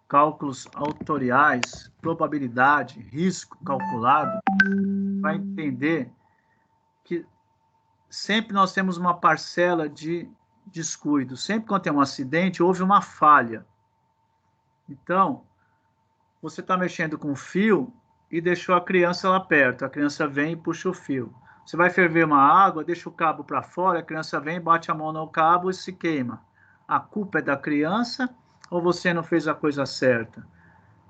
cálculos autoriais, probabilidade, risco calculado, vai entender que sempre nós temos uma parcela de descuido. Sempre quando tem um acidente, houve uma falha. Então, você está mexendo com o fio e deixou a criança lá perto. A criança vem e puxa o fio. Você vai ferver uma água, deixa o cabo para fora, a criança vem, bate a mão no cabo e se queima. A culpa é da criança ou você não fez a coisa certa?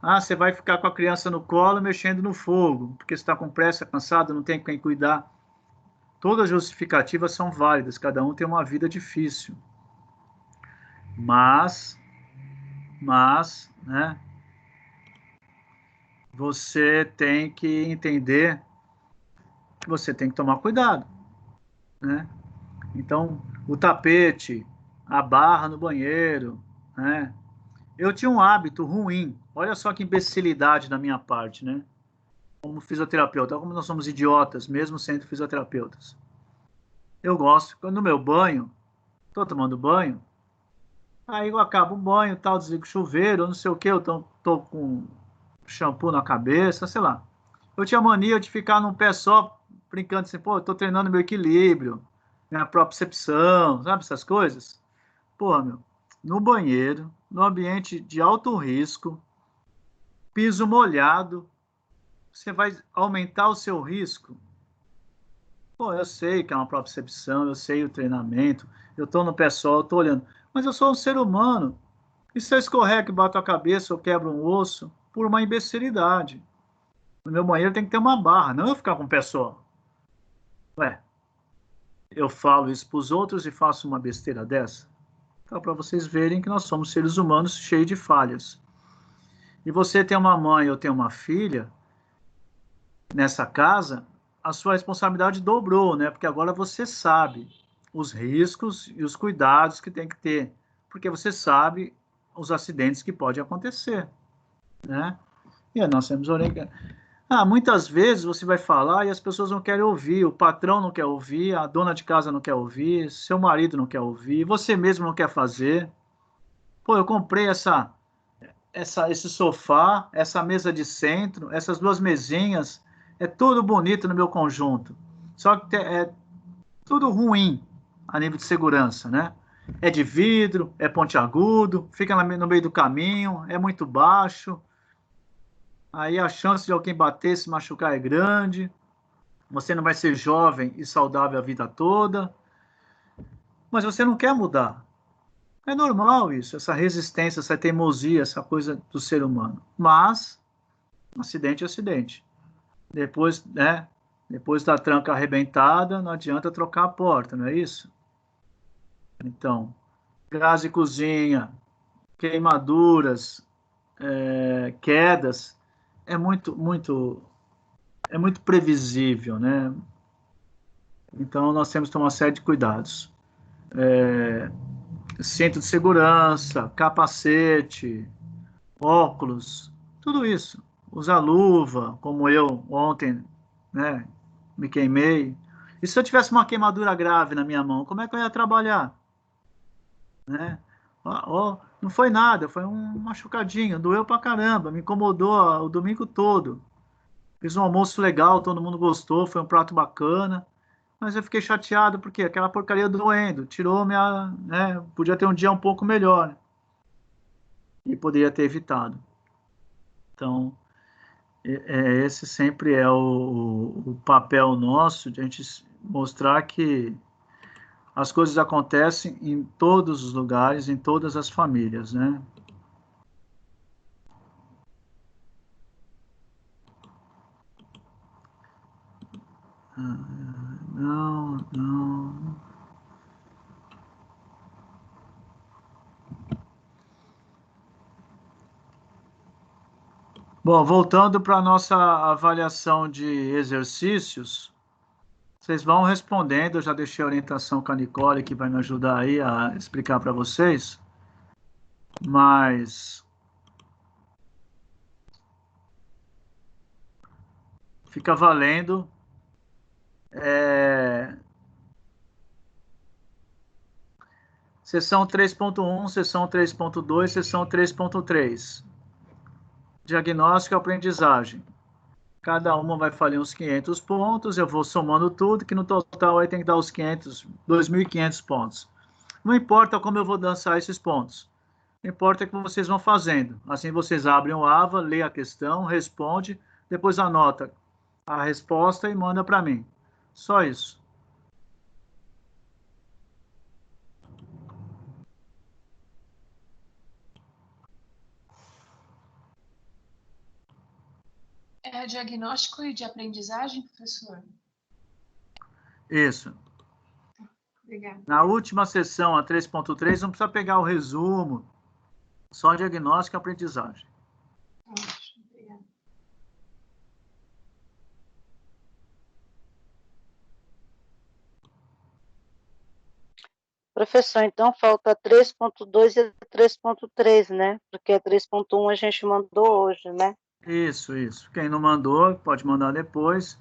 Você vai ficar com a criança no colo mexendo no fogo, porque você está com pressa, cansado, não tem quem cuidar. Todas as justificativas são válidas, cada um tem uma vida difícil. Mas, né, você tem que entender que você tem que tomar cuidado, né? Então, o tapete, a barra no banheiro, né? Eu tinha um hábito ruim, olha só que imbecilidade da minha parte, né? Como fisioterapeuta, como nós somos idiotas, mesmo sendo fisioterapeutas. Eu gosto, quando no meu banho, estou tomando banho, aí eu acabo o banho, tal, desligo o chuveiro, não sei o que, eu tô com shampoo na cabeça, sei lá. Eu tinha mania de ficar num pé só, brincando assim, eu tô treinando meu equilíbrio, minha propriocepção, sabe essas coisas? Meu, no banheiro, no ambiente de alto risco, piso molhado, você vai aumentar o seu risco? Eu sei que é uma propriocepção, eu sei o treinamento, eu tô no pé só, eu tô olhando, mas eu sou um ser humano. E se eu escorrego e bato a cabeça ou quebro um osso por uma imbecilidade? No meu banheiro tem que ter uma barra, não eu ficar com o pé só. Eu falo isso para os outros e faço uma besteira dessa? Então, para vocês verem que nós somos seres humanos cheios de falhas. E você tem uma mãe ou tem uma filha nessa casa, a sua responsabilidade dobrou, né? Porque agora você sabe os riscos e os cuidados que tem que ter, porque você sabe os acidentes que podem acontecer, né? E nós temos muitas vezes você vai falar e as pessoas não querem ouvir, o patrão não quer ouvir, a dona de casa não quer ouvir, seu marido não quer ouvir, você mesmo não quer fazer. Eu comprei esse sofá, essa mesa de centro, essas duas mesinhas, é tudo bonito no meu conjunto, só que é tudo ruim a nível de segurança, né? É de vidro, é pontiagudo, fica no meio do caminho, é muito baixo, aí a chance de alguém bater, se machucar é grande, você não vai ser jovem e saudável a vida toda, mas você não quer mudar. É normal isso, essa resistência, essa teimosia, essa coisa do ser humano. Mas, acidente é acidente. Depois da tranca arrebentada, não adianta trocar a porta, não é isso? Então, gás de cozinha, queimaduras, quedas, é muito previsível, né? Então, nós temos que tomar uma série de cuidados. cinto de segurança, capacete, óculos, tudo isso. Usar luva, como eu ontem, né, me queimei. E se eu tivesse uma queimadura grave na minha mão, como é que eu ia trabalhar? Né? Não foi nada, foi um machucadinho, doeu pra caramba, me incomodou o domingo todo. Fiz um almoço legal, todo mundo gostou, foi um prato bacana, mas eu fiquei chateado porque aquela porcaria doendo, tirou minha, né, podia ter um dia um pouco melhor e poderia ter evitado. Então, esse sempre é o papel nosso, de a gente mostrar que as coisas acontecem em todos os lugares, em todas as famílias, né? Não. Bom, voltando para a nossa avaliação de exercícios, vocês vão respondendo, eu já deixei a orientação com a Nicole, que vai me ajudar aí a explicar para vocês, mas fica valendo Seção 3.1, seção 3.2, seção 3.3. Diagnóstico e aprendizagem. Cada uma vai fazer uns 500 pontos, eu vou somando tudo, que no total aí tem que dar os 2.500 pontos. Não importa como eu vou dançar esses pontos. Importa que vocês vão fazendo. Assim vocês abrem o AVA, lê a questão, responde, depois anota a resposta e manda para mim. Só isso. É diagnóstico e de aprendizagem, professor? Isso. Obrigada. Na última sessão, a 3.3, não precisa pegar o resumo, só diagnóstico e aprendizagem. Obrigada. Professor, então falta 3.2 e 3.3, né? Porque a 3.1 a gente mandou hoje, né? Isso. Quem não mandou, pode mandar depois.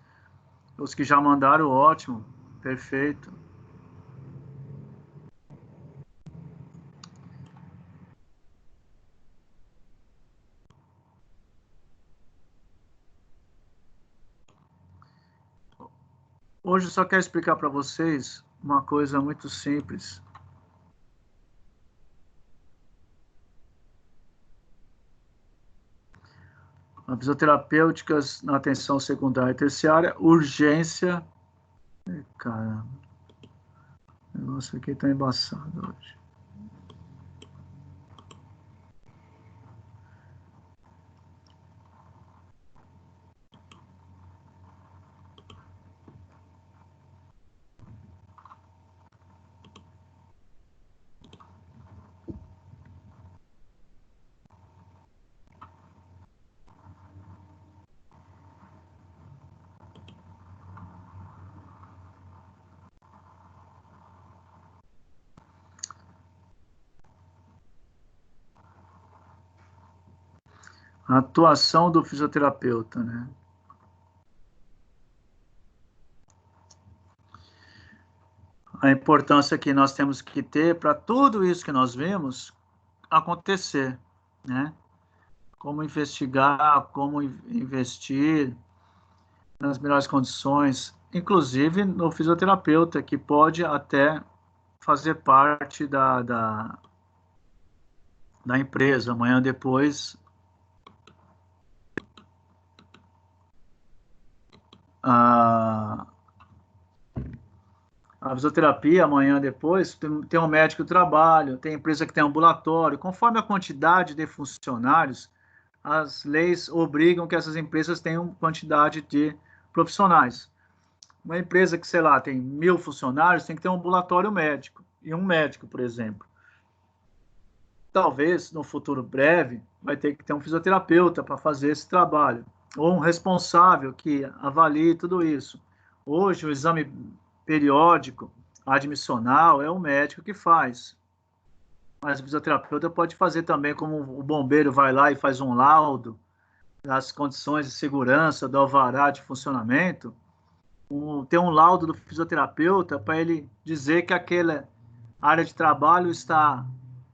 Os que já mandaram, ótimo. Perfeito. Hoje eu só quero explicar para vocês uma coisa muito simples. A fisioterapêuticas na atenção secundária e terciária, urgência. Caramba, o negócio aqui está embaçado hoje. A atuação do fisioterapeuta, né? A importância que nós temos que ter para tudo isso que nós vemos acontecer, né? Como investigar, como investir nas melhores condições, inclusive no fisioterapeuta, que pode até fazer parte da empresa. Amanhã depois, a fisioterapia, amanhã depois, tem um médico do trabalho, tem empresa que tem ambulatório. Conforme a quantidade de funcionários, as leis obrigam que essas empresas tenham quantidade de profissionais. Uma empresa que, sei lá, tem 1.000 funcionários, tem que ter um ambulatório médico, e um médico, por exemplo. Talvez, no futuro breve, vai ter que ter um fisioterapeuta para fazer esse trabalho, ou um responsável que avalie tudo isso. Hoje, o exame periódico, admissional é o médico que faz. Mas o fisioterapeuta pode fazer também, como o bombeiro vai lá e faz um laudo das condições de segurança, do alvará de funcionamento. Tem um laudo do fisioterapeuta para ele dizer que aquela área de trabalho está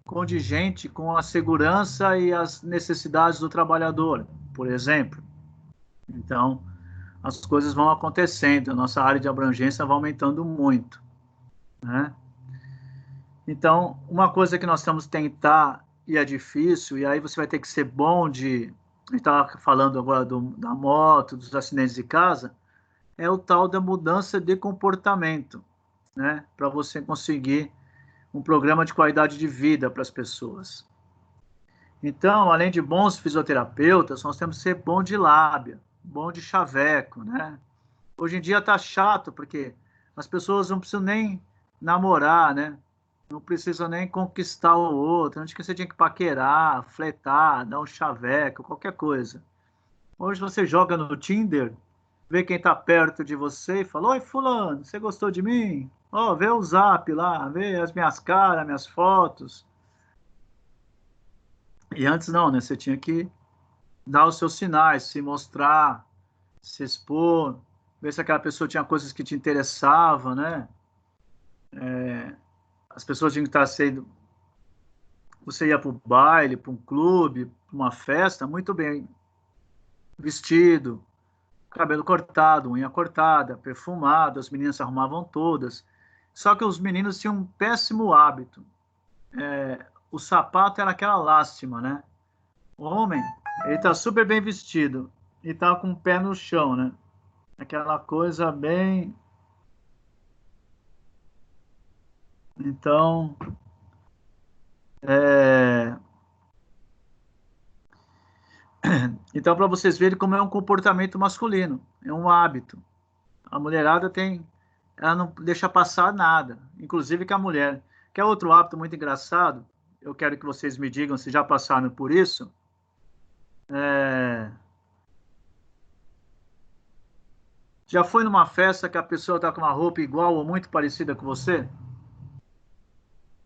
condigente com a segurança e as necessidades do trabalhador, por exemplo. Então, as coisas vão acontecendo, a nossa área de abrangência vai aumentando muito, né? Então, uma coisa que nós temos que tentar, e é difícil, e aí você vai ter que ser bom de... A gente estava falando agora da moto, dos acidentes de casa, é o tal da mudança de comportamento, né? Para você conseguir um programa de qualidade de vida para as pessoas. Então, além de bons fisioterapeutas, nós temos que ser bom de lábia, bom de chaveco, né? Hoje em dia está chato, porque as pessoas não precisam nem namorar, né? Não precisam nem conquistar o outro. Antes que você tinha que paquerar, fletar, dar um chaveco, qualquer coisa. Hoje você joga no Tinder, vê quem está perto de você e fala: oi, fulano, você gostou de mim? Ó, vê o Zap lá, vê as minhas caras, minhas fotos. E antes não, né? Você tinha que dar os seus sinais, se mostrar, se expor, ver se aquela pessoa tinha coisas que te interessavam, né? As pessoas tinham que estar sendo... Você ia para o baile, para um clube, para uma festa, muito bem vestido, cabelo cortado, unha cortada, perfumado, as meninas se arrumavam todas. Só que os meninos tinham um péssimo hábito. O sapato era aquela lástima, né? O homem, ele tá super bem vestido e tá com o pé no chão, né? Aquela coisa bem... Então, então para vocês verem como é um comportamento masculino, é um hábito. A mulherada ela não deixa passar nada, inclusive que a mulher. Que é outro hábito muito engraçado, eu quero que vocês me digam se já passaram por isso. Já foi numa festa que a pessoa está com uma roupa igual ou muito parecida com você?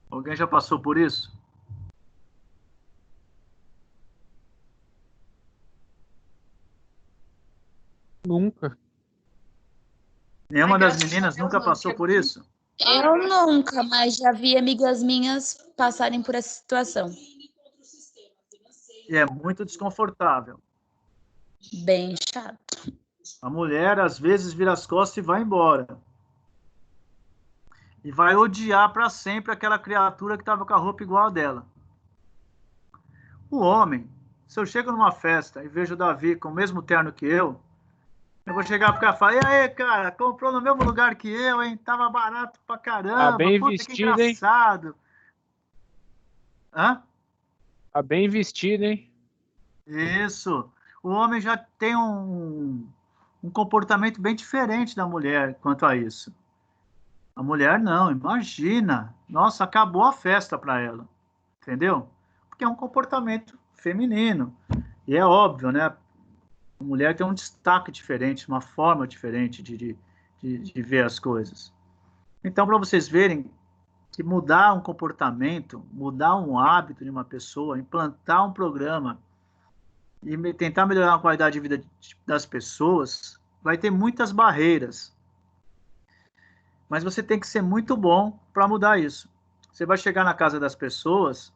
Alguém já passou por isso? Nunca. Nenhuma das meninas nunca passou por isso? Eu nunca, mas já vi amigas minhas passarem por essa situação. E é muito desconfortável. Bem chato. A mulher, às vezes, vira as costas e vai embora. E vai odiar para sempre aquela criatura que estava com a roupa igual a dela. O homem, se eu chego numa festa e vejo o Davi com o mesmo terno que eu vou chegar pro cara e falar: e aí, cara, comprou no mesmo lugar que eu, hein? Tava barato pra caramba. Tá bem puta, vestido, que engraçado. hein? Hã? Tá bem vestido, hein? Isso. O homem já tem um comportamento bem diferente da mulher quanto a isso. A mulher não, imagina. Nossa, acabou a festa para ela. Entendeu? Porque é um comportamento feminino. E é óbvio, né? A mulher tem um destaque diferente, uma forma diferente de ver as coisas. Então, para vocês verem que mudar um comportamento, mudar um hábito de uma pessoa, implantar um programa e tentar melhorar a qualidade de vida das pessoas, vai ter muitas barreiras. Mas você tem que ser muito bom para mudar isso. Você vai chegar na casa das pessoas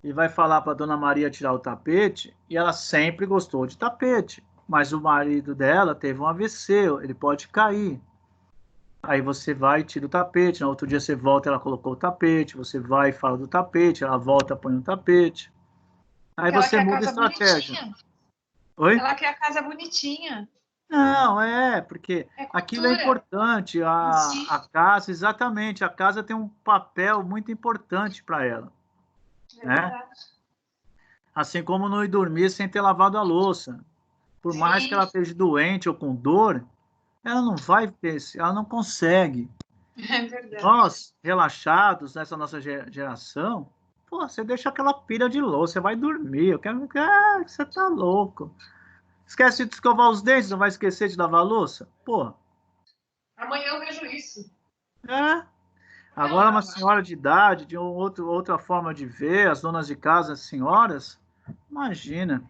e vai falar para a dona Maria tirar o tapete, e ela sempre gostou de tapete, mas o marido dela teve um AVC, ele pode cair. Aí você vai e tira o tapete, no outro dia você volta, ela colocou o tapete, você vai e fala do tapete, ela volta, põe o tapete. Aí ela você muda a estratégia. Bonitinha. Oi? Ela quer a casa bonitinha. Não, porque é aquilo é importante, a casa, exatamente, a casa tem um papel muito importante para ela. Né? Assim como não ir dormir sem ter lavado a louça. Por mais que ela esteja doente ou com dor, ela não vai ter, ela não consegue. É verdade. Nós, relaxados nessa nossa geração, pô, você deixa aquela pilha de louça, você vai dormir. Eu quero... você tá louco. Esquece de escovar os dentes, não vai esquecer de lavar a louça? Pô. Amanhã eu vejo isso. É. Agora, uma senhora de idade, de outra forma de ver, as donas de casa, as senhoras, imagina,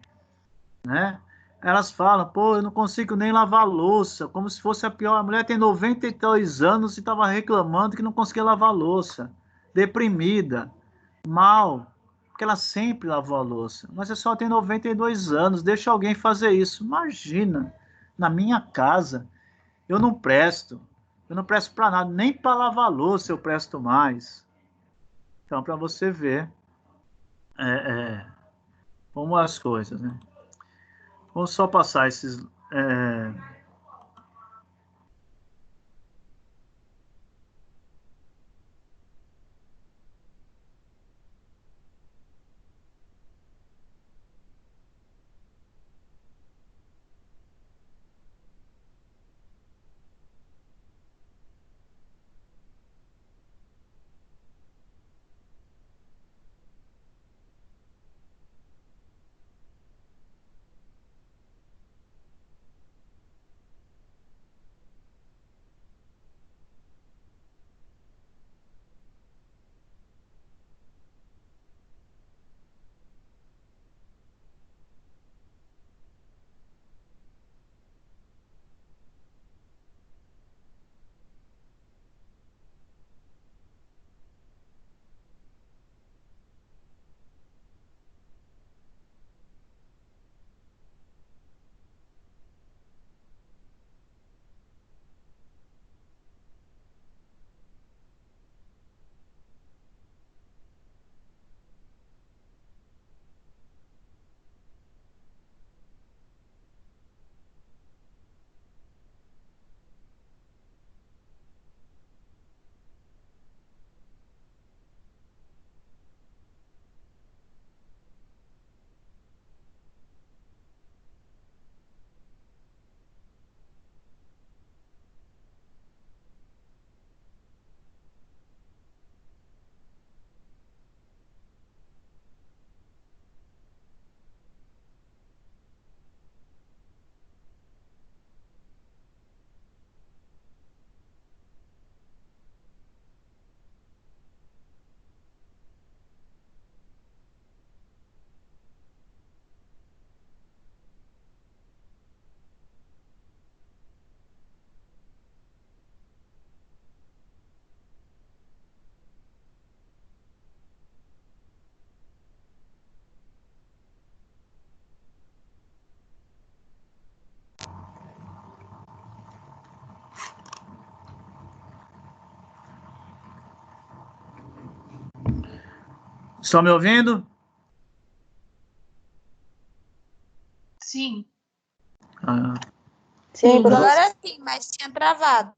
né? Elas falam, pô, eu não consigo nem lavar a louça, como se fosse a pior. A mulher tem 92 anos e estava reclamando que não conseguia lavar a louça. Deprimida, mal, porque ela sempre lavou a louça. Mas você só tem 92 anos, deixa alguém fazer isso. Imagina, na minha casa, eu não presto. Eu não presto para nada, nem para lavar a louça eu presto mais. Então, para você ver como as coisas, né? Vamos só passar esses... Estão me ouvindo? Sim. Sim, Agora sim, mas tinha travado.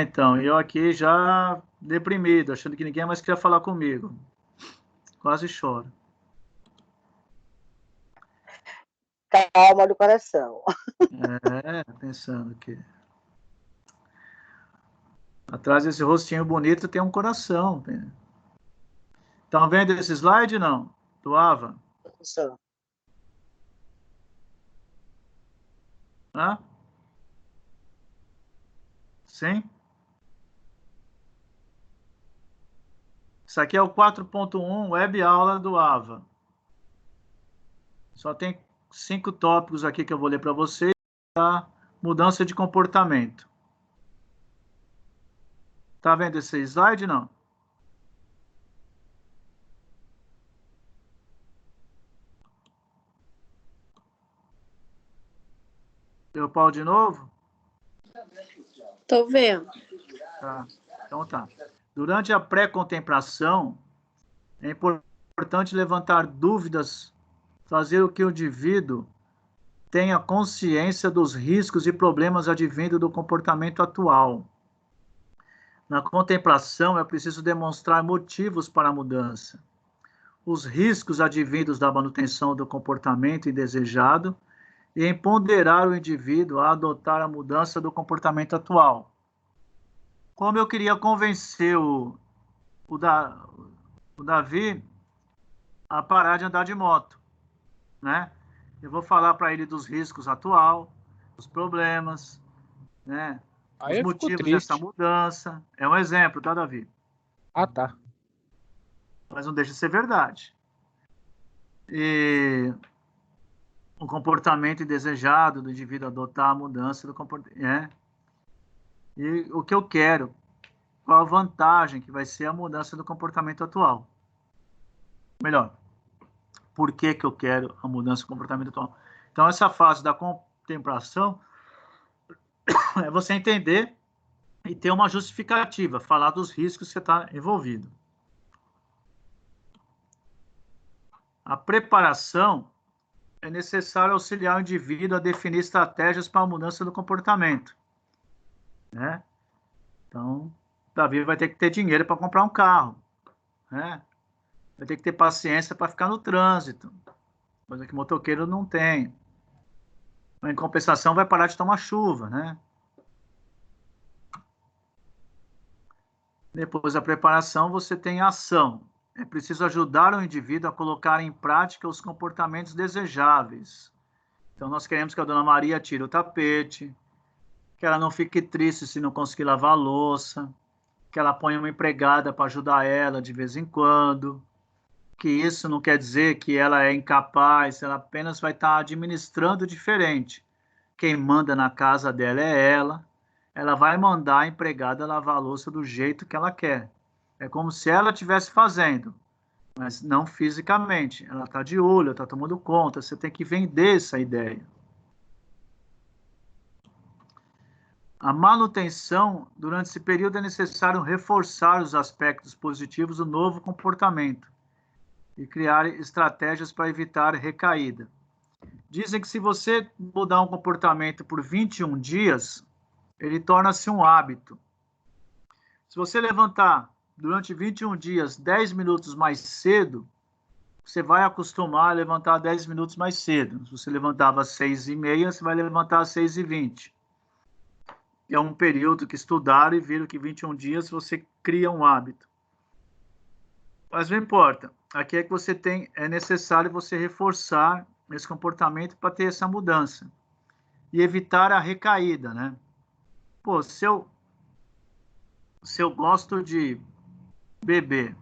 Então, eu aqui já deprimido, achando que ninguém mais queria falar comigo. Quase choro. calma do coração. Pensando que atrás desse rostinho bonito tem um coração. Estão vendo esse slide, não? Do Ava? Professor. Hã? Sim? Isso aqui é o 4.1 web aula do Ava. Só tem 5 tópicos aqui que eu vou ler para vocês. A mudança de comportamento. Tá vendo esse slide, não? Deu pau de novo? Tô vendo. Tá. Então tá. Durante a pré-contemplação, é importante levantar dúvidas, fazer o que o indivíduo tenha consciência dos riscos e problemas advindos do comportamento atual. Na contemplação, é preciso demonstrar motivos para a mudança, os riscos advindos da manutenção do comportamento indesejado e empoderar o indivíduo a adotar a mudança do comportamento atual. Como eu queria convencer o Davi a parar de andar de moto, né? Eu vou falar para ele dos riscos atual, dos problemas, né? Aí os motivos dessa mudança. É um exemplo, tá, Davi? Ah, tá. Mas não deixa de ser verdade. E o comportamento indesejado do indivíduo adotar a mudança do comportamento. E o que eu quero, qual a vantagem que vai ser a mudança do comportamento atual? Melhor, por que eu quero a mudança do comportamento atual? Então, essa fase da contemplação é você entender e ter uma justificativa, falar dos riscos que você está envolvido. A preparação é necessário auxiliar o indivíduo a definir estratégias para a mudança do comportamento, né? Então, Davi vai ter que ter dinheiro para comprar um carro, né? Vai ter que ter paciência para ficar no trânsito, coisa que motoqueiro não tem. Em compensação, vai parar de tomar chuva, né? Depois da preparação, você tem a ação. É preciso ajudar o indivíduo a colocar em prática os comportamentos desejáveis. Então, nós queremos que a dona Maria tire o tapete, que ela não fique triste se não conseguir lavar a louça, que ela ponha uma empregada para ajudar ela de vez em quando, que isso não quer dizer que ela é incapaz, ela apenas vai estar administrando diferente. Quem manda na casa dela é ela vai mandar a empregada lavar a louça do jeito que ela quer. É como se ela estivesse fazendo, mas não fisicamente. Ela está de olho, está tomando conta, você tem que vender essa ideia. A manutenção, durante esse período, é necessário reforçar os aspectos positivos do novo comportamento e criar estratégias para evitar recaída. Dizem que se você mudar um comportamento por 21 dias, ele torna-se um hábito. Se você levantar durante 21 dias 10 minutos mais cedo, você vai acostumar a levantar 10 minutos mais cedo. Se você levantava às 6h30, você vai levantar às 6h20. É um período que estudaram e viram que 21 dias você cria um hábito. Mas não importa. Aqui é que é necessário você reforçar esse comportamento para ter essa mudança. E evitar a recaída, né? Pô, se eu gosto de beber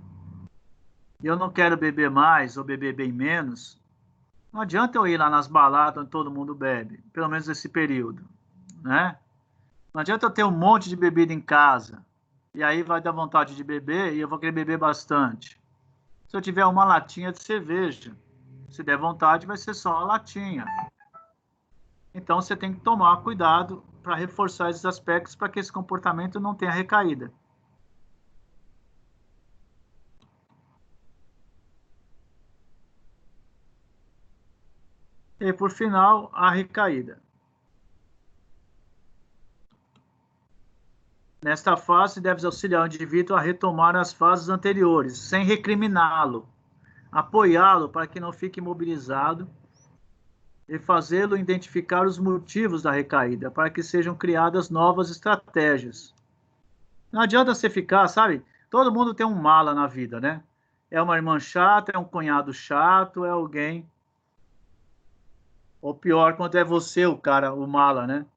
e eu não quero beber mais ou beber bem menos, não adianta eu ir lá nas baladas onde todo mundo bebe, pelo menos nesse período, né? Não adianta eu ter um monte de bebida em casa e aí vai dar vontade de beber e eu vou querer beber bastante. Se eu tiver uma latinha de cerveja, se der vontade, vai ser só a latinha. Então, você tem que tomar cuidado para reforçar esses aspectos para que esse comportamento não tenha recaída. E, por final, a recaída. Nesta fase, deve auxiliar o indivíduo a retomar as fases anteriores, sem recriminá-lo, apoiá-lo para que não fique imobilizado e fazê-lo identificar os motivos da recaída, para que sejam criadas novas estratégias. Não adianta você ficar, sabe? Todo mundo tem um mala na vida, né? É uma irmã chata, é um cunhado chato, é alguém. Ou pior, quando é você o cara, o mala, né?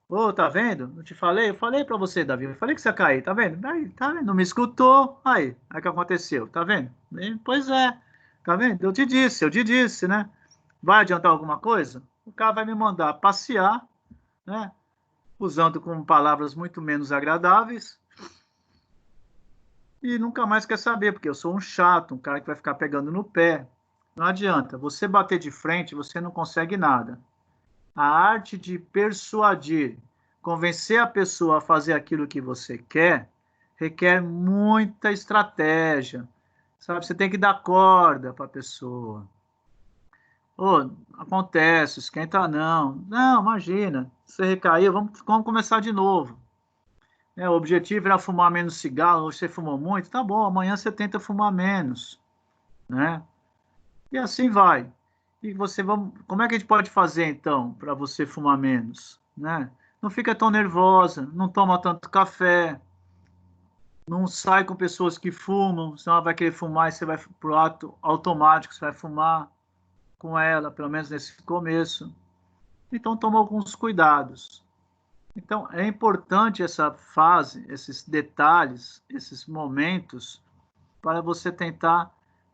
Ô, tá vendo? Não te falei? Eu falei pra você, Davi. Eu falei que você ia cair, tá vendo? Aí, tá vendo? Não me escutou. Aí o que aconteceu? Tá vendo? Pois é. Tá vendo? Eu te disse, né? Vai adiantar alguma coisa? O cara vai me mandar passear, né? Usando com palavras muito menos agradáveis. E nunca mais quer saber, porque eu sou um chato, um cara que vai ficar pegando no pé. Não adianta. Você bater de frente, você não consegue nada. A arte de persuadir, convencer a pessoa a fazer aquilo que você quer, requer muita estratégia. Sabe? Você tem que dar corda para a pessoa. Ô, acontece, esquenta não. Não, imagina. Você recaiu, vamos começar de novo. O objetivo era fumar menos cigarro, hoje você fumou muito, tá bom, amanhã você tenta fumar menos, né? E assim vai. E como é que a gente pode fazer, então, para você fumar menos, né? Não fica tão nervosa, não toma tanto café, não sai com pessoas que fumam, senão ela vai querer fumar e você vai pro ato automático, você vai fumar com ela, pelo menos nesse começo. Então, toma alguns cuidados. Então, é importante essa fase, esses detalhes, esses momentos, para você tentar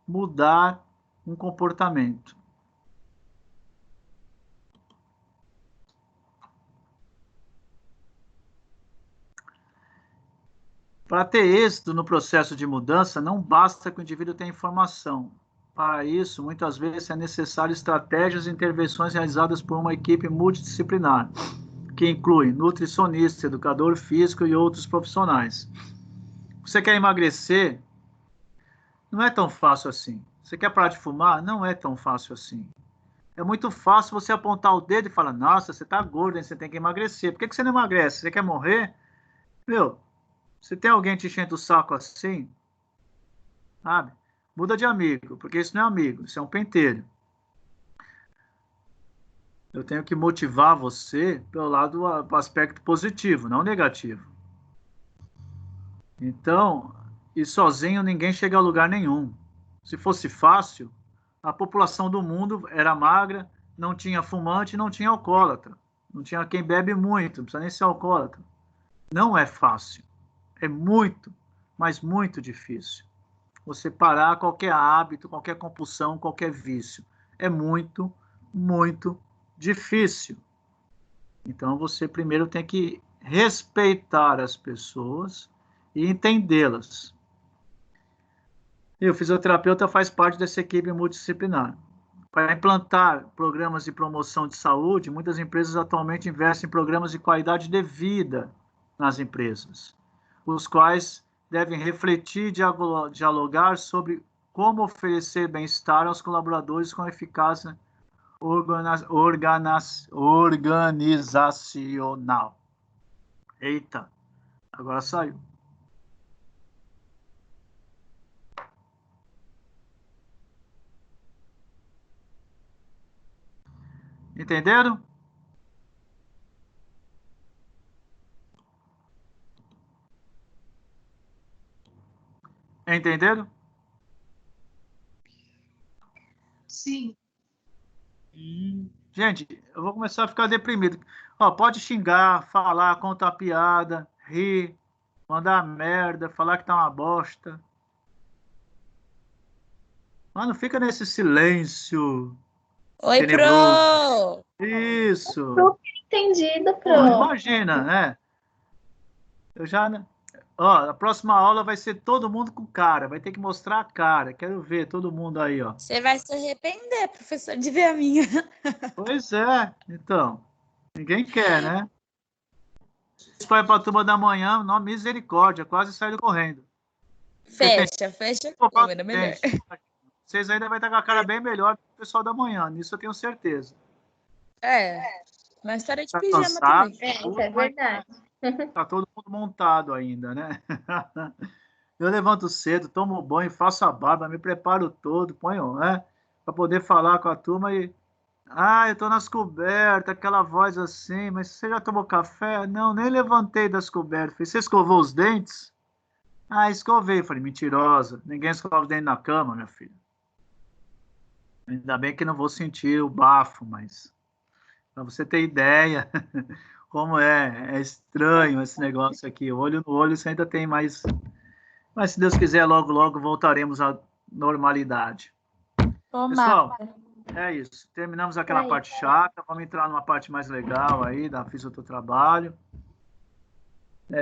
mudar um comportamento. Para ter êxito no processo de mudança, não basta que o indivíduo tenha informação. Para isso, muitas vezes é necessário estratégias e intervenções realizadas por uma equipe multidisciplinar, que inclui nutricionista, educador físico e outros profissionais. Você quer emagrecer? Não é tão fácil assim. Você quer parar de fumar? Não é tão fácil assim. É muito fácil você apontar o dedo e falar, nossa, você está gordo, hein? Você tem que emagrecer. Por que você não emagrece? Você quer morrer? Meu, se tem alguém te enchendo o saco assim, sabe? Muda de amigo, porque isso não é amigo, isso é um pentelho. Eu tenho que motivar você pelo lado, do aspecto positivo, não negativo. Então, e sozinho ninguém chega a lugar nenhum. Se fosse fácil, a população do mundo era magra, não tinha fumante, não tinha alcoólatra. Não tinha quem bebe muito, não precisa nem ser alcoólatra. Não é fácil. É muito, mas muito difícil. Você parar qualquer hábito, qualquer compulsão, qualquer vício. É muito, muito difícil. Então, você primeiro tem que respeitar as pessoas e entendê-las. E o fisioterapeuta faz parte dessa equipe multidisciplinar. Para implantar programas de promoção de saúde, muitas empresas atualmente investem em programas de qualidade de vida nas empresas, os quais devem refletir e dialogar sobre como oferecer bem-estar aos colaboradores com eficácia organizacional. Eita, agora saiu. Entenderam? Entenderam? Sim. Gente, eu vou começar a ficar deprimido. Ó, pode xingar, falar, contar piada, rir, mandar merda, falar que tá uma bosta. Mas não fica nesse silêncio. Oi, tenebroso. Pro! Isso. Super entendida, Pro. Imagina, né? Eu já... Ó, a próxima aula vai ser todo mundo com cara. Vai ter que mostrar a cara. Quero ver todo mundo aí, ó. Você vai se arrepender, professor, de ver a minha. Pois é. Então, ninguém quer, né? Isso vai para a turma da manhã, não, misericórdia, quase saiu correndo. Fecha a câmera, melhor. Vocês ainda vão estar com a cara bem melhor que o pessoal da manhã, nisso eu tenho certeza. Mas estarei de Tá pijama cansado, também. Isso é verdade. Tá todo mundo montado ainda, né? Eu levanto cedo, tomo banho, faço a barba, me preparo todo, ponho, né? Para poder falar com a turma e... eu tô nas cobertas, aquela voz assim, mas você já tomou café? Não, nem levantei das cobertas. Falei, você escovou os dentes? Escovei. Falei, mentirosa. Ninguém escova os dentes na cama, minha filha. Ainda bem que não vou sentir o bafo, mas... Para você ter ideia como é estranho esse negócio aqui. Olho no olho, você ainda tem mais... Mas, se Deus quiser, logo, logo voltaremos à normalidade. Pessoal, é isso. Terminamos aquela parte chata. Vamos entrar numa parte mais legal aí, da fisiotrabalho.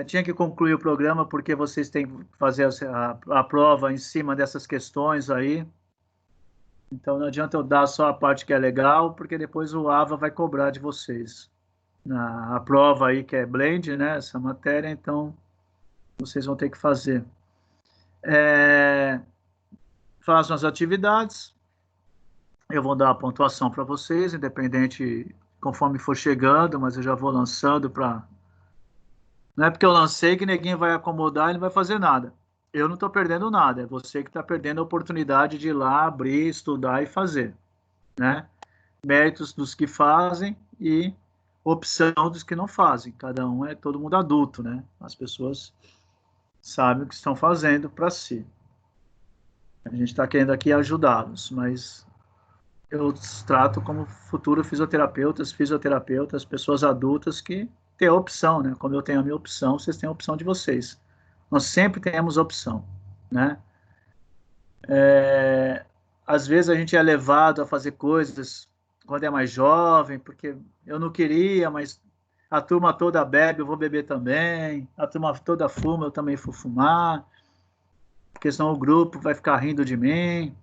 Tinha que concluir o programa, porque vocês têm que fazer a prova em cima dessas questões aí. Então, não adianta eu dar só a parte que é legal, porque depois o AVA vai cobrar de vocês. A prova aí, que é blend, né? Essa matéria, então, vocês vão ter que fazer. Façam as atividades. Eu vou dar a pontuação para vocês, independente, conforme for chegando, mas eu já vou lançando para... Não é porque eu lancei que ninguém vai acomodar e não vai fazer nada. Eu não estou perdendo nada, é você que está perdendo a oportunidade de ir lá, abrir, estudar e fazer, né? Méritos dos que fazem e opção dos que não fazem. Cada um é todo mundo adulto, né? As pessoas sabem o que estão fazendo para si. A gente está querendo aqui ajudá-los, mas eu os trato como futuros fisioterapeutas, pessoas adultas que ter a opção, né? Como eu tenho a minha opção, vocês têm a opção de vocês. Nós sempre temos opção, né? Às vezes a gente é levado a fazer coisas quando é mais jovem, porque eu não queria, mas a turma toda bebe, eu vou beber também. A turma toda fuma, eu também vou fumar. Porque senão o grupo vai ficar rindo de mim.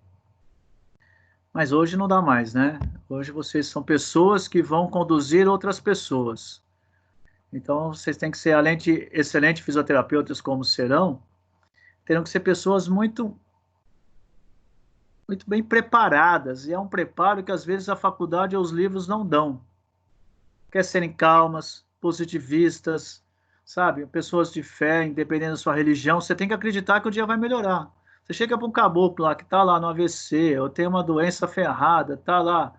Mas hoje não dá mais, né? Hoje vocês são pessoas que vão conduzir outras pessoas. Então, vocês têm que ser, além de excelentes fisioterapeutas como serão, terão que ser pessoas muito bem preparadas. E é um preparo que, às vezes, a faculdade ou os livros não dão. Quer serem calmas, positivistas, sabe? Pessoas de fé, independente da sua religião. Você tem que acreditar que o dia vai melhorar. Você chega para um caboclo lá, que está lá no AVC, ou tem uma doença ferrada, está lá.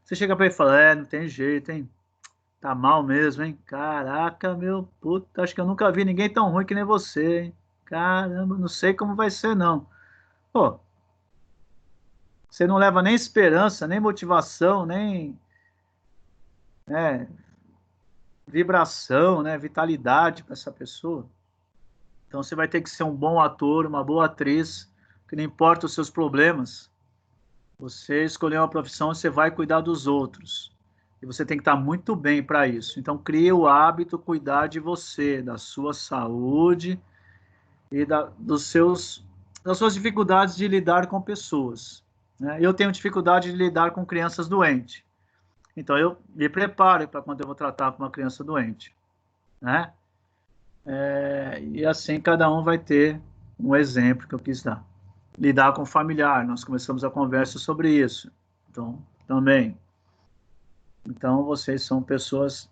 Você chega para ele e fala, não tem jeito, hein? Tá mal mesmo, hein? Caraca, meu puta, acho que eu nunca vi ninguém tão ruim que nem você, hein? Caramba, não sei como vai ser, não. Pô, você não leva nem esperança, nem motivação, nem vibração, né? Vitalidade para essa pessoa. Então você vai ter que ser um bom ator, uma boa atriz, que não importa os seus problemas. Você escolheu uma profissão, você vai cuidar dos outros. E você tem que estar muito bem para isso. Então, crie o hábito, cuidar de você, da sua saúde e das suas dificuldades de lidar com pessoas. Né? Eu tenho dificuldade de lidar com crianças doentes. Então, eu me preparo para quando eu vou tratar com uma criança doente. Né? E assim, cada um vai ter um exemplo que eu quis dar. Lidar com o familiar, nós começamos a conversa sobre isso. Então, também. Então, vocês são pessoas...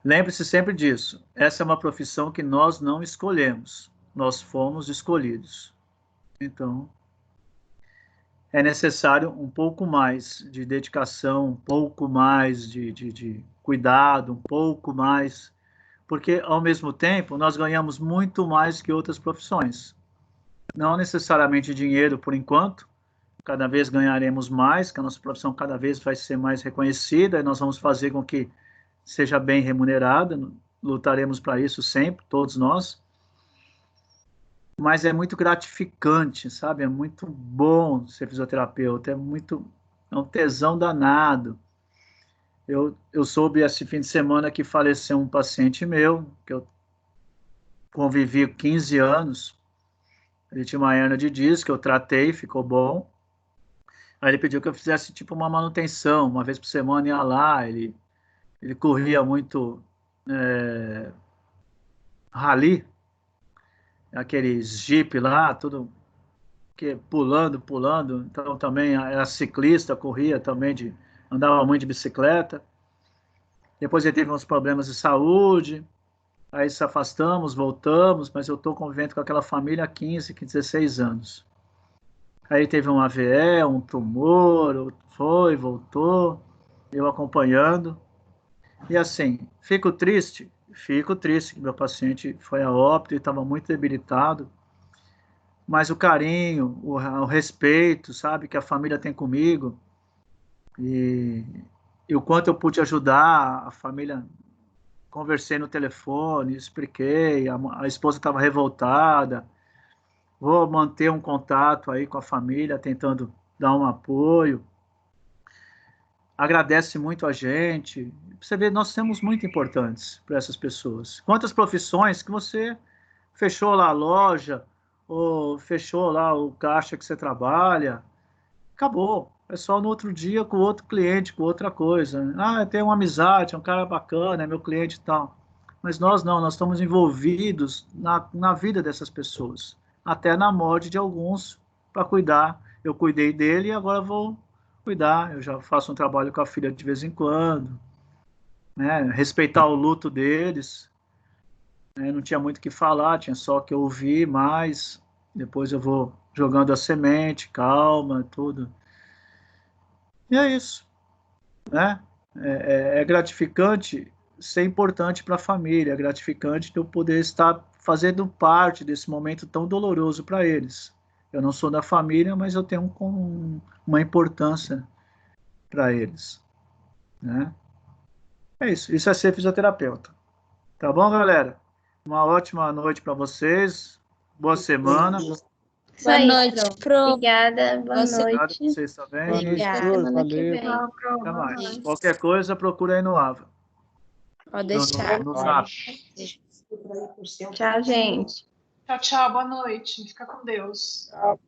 Lembre-se sempre disso. Essa é uma profissão que nós não escolhemos. Nós fomos escolhidos. Então, é necessário um pouco mais de dedicação, um pouco mais de cuidado, um pouco mais... Porque, ao mesmo tempo, nós ganhamos muito mais que outras profissões. Não necessariamente dinheiro, por enquanto, cada vez ganharemos mais, que a nossa profissão cada vez vai ser mais reconhecida, e nós vamos fazer com que seja bem remunerada, lutaremos para isso sempre, todos nós. Mas é muito gratificante, sabe? É muito bom ser fisioterapeuta, é um tesão danado. Eu soube esse fim de semana que faleceu um paciente meu, que eu convivi 15 anos, ele tinha uma hernia de disco, eu tratei, ficou bom. Aí ele pediu que eu fizesse tipo uma manutenção, uma vez por semana ia lá, ele corria muito rally, aqueles jeep lá, tudo que pulando, então também era ciclista, corria também, andava muito de bicicleta. Depois ele teve uns problemas de saúde, aí se afastamos, voltamos, mas eu estou convivendo com aquela família há 15, 16 anos. Aí teve um AVE, um tumor, foi, voltou, eu acompanhando. E assim, fico triste que meu paciente foi a óbito e estava muito debilitado, mas o carinho, o respeito, sabe, que a família tem comigo, e o quanto eu pude ajudar a família, conversei no telefone, expliquei, a esposa estava revoltada, vou manter um contato aí com a família, tentando dar um apoio, agradece muito a gente. Você vê, nós somos muito importantes para essas pessoas. Quantas profissões que você fechou lá a loja, ou fechou lá o caixa que você trabalha, acabou. É só no outro dia com outro cliente, com outra coisa. Ah, eu tenho uma amizade, é um cara bacana, é meu cliente e tal. Mas nós não, nós estamos envolvidos na vida dessas pessoas. Até na morte de alguns, para cuidar. Eu cuidei dele e agora vou cuidar. Eu já faço um trabalho com a filha de vez em quando. Né? Respeitar o luto deles. Né? Não tinha muito o que falar, tinha só que ouvir mais. Depois eu vou jogando a semente, calma, tudo. E é isso. Né? É gratificante ser importante para a família, é gratificante eu poder estar fazendo parte desse momento tão doloroso para eles. Eu não sou da família, mas eu tenho uma importância para eles. Né? É isso. Isso é ser fisioterapeuta. Tá bom, galera? Uma ótima noite para vocês. Boa semana. Boa noite, Pro. Obrigada, boa Obrigado a noite. vocês também. Boa noite, Até Flor. semana que Valeu. vem. Tchau, Pro. Até Boa mais. noite. Qualquer coisa, procura aí no AVA. Pode deixar. No Zap. Tchau, gente. Tchau, tchau. Boa noite. Fica com Deus. Tchau.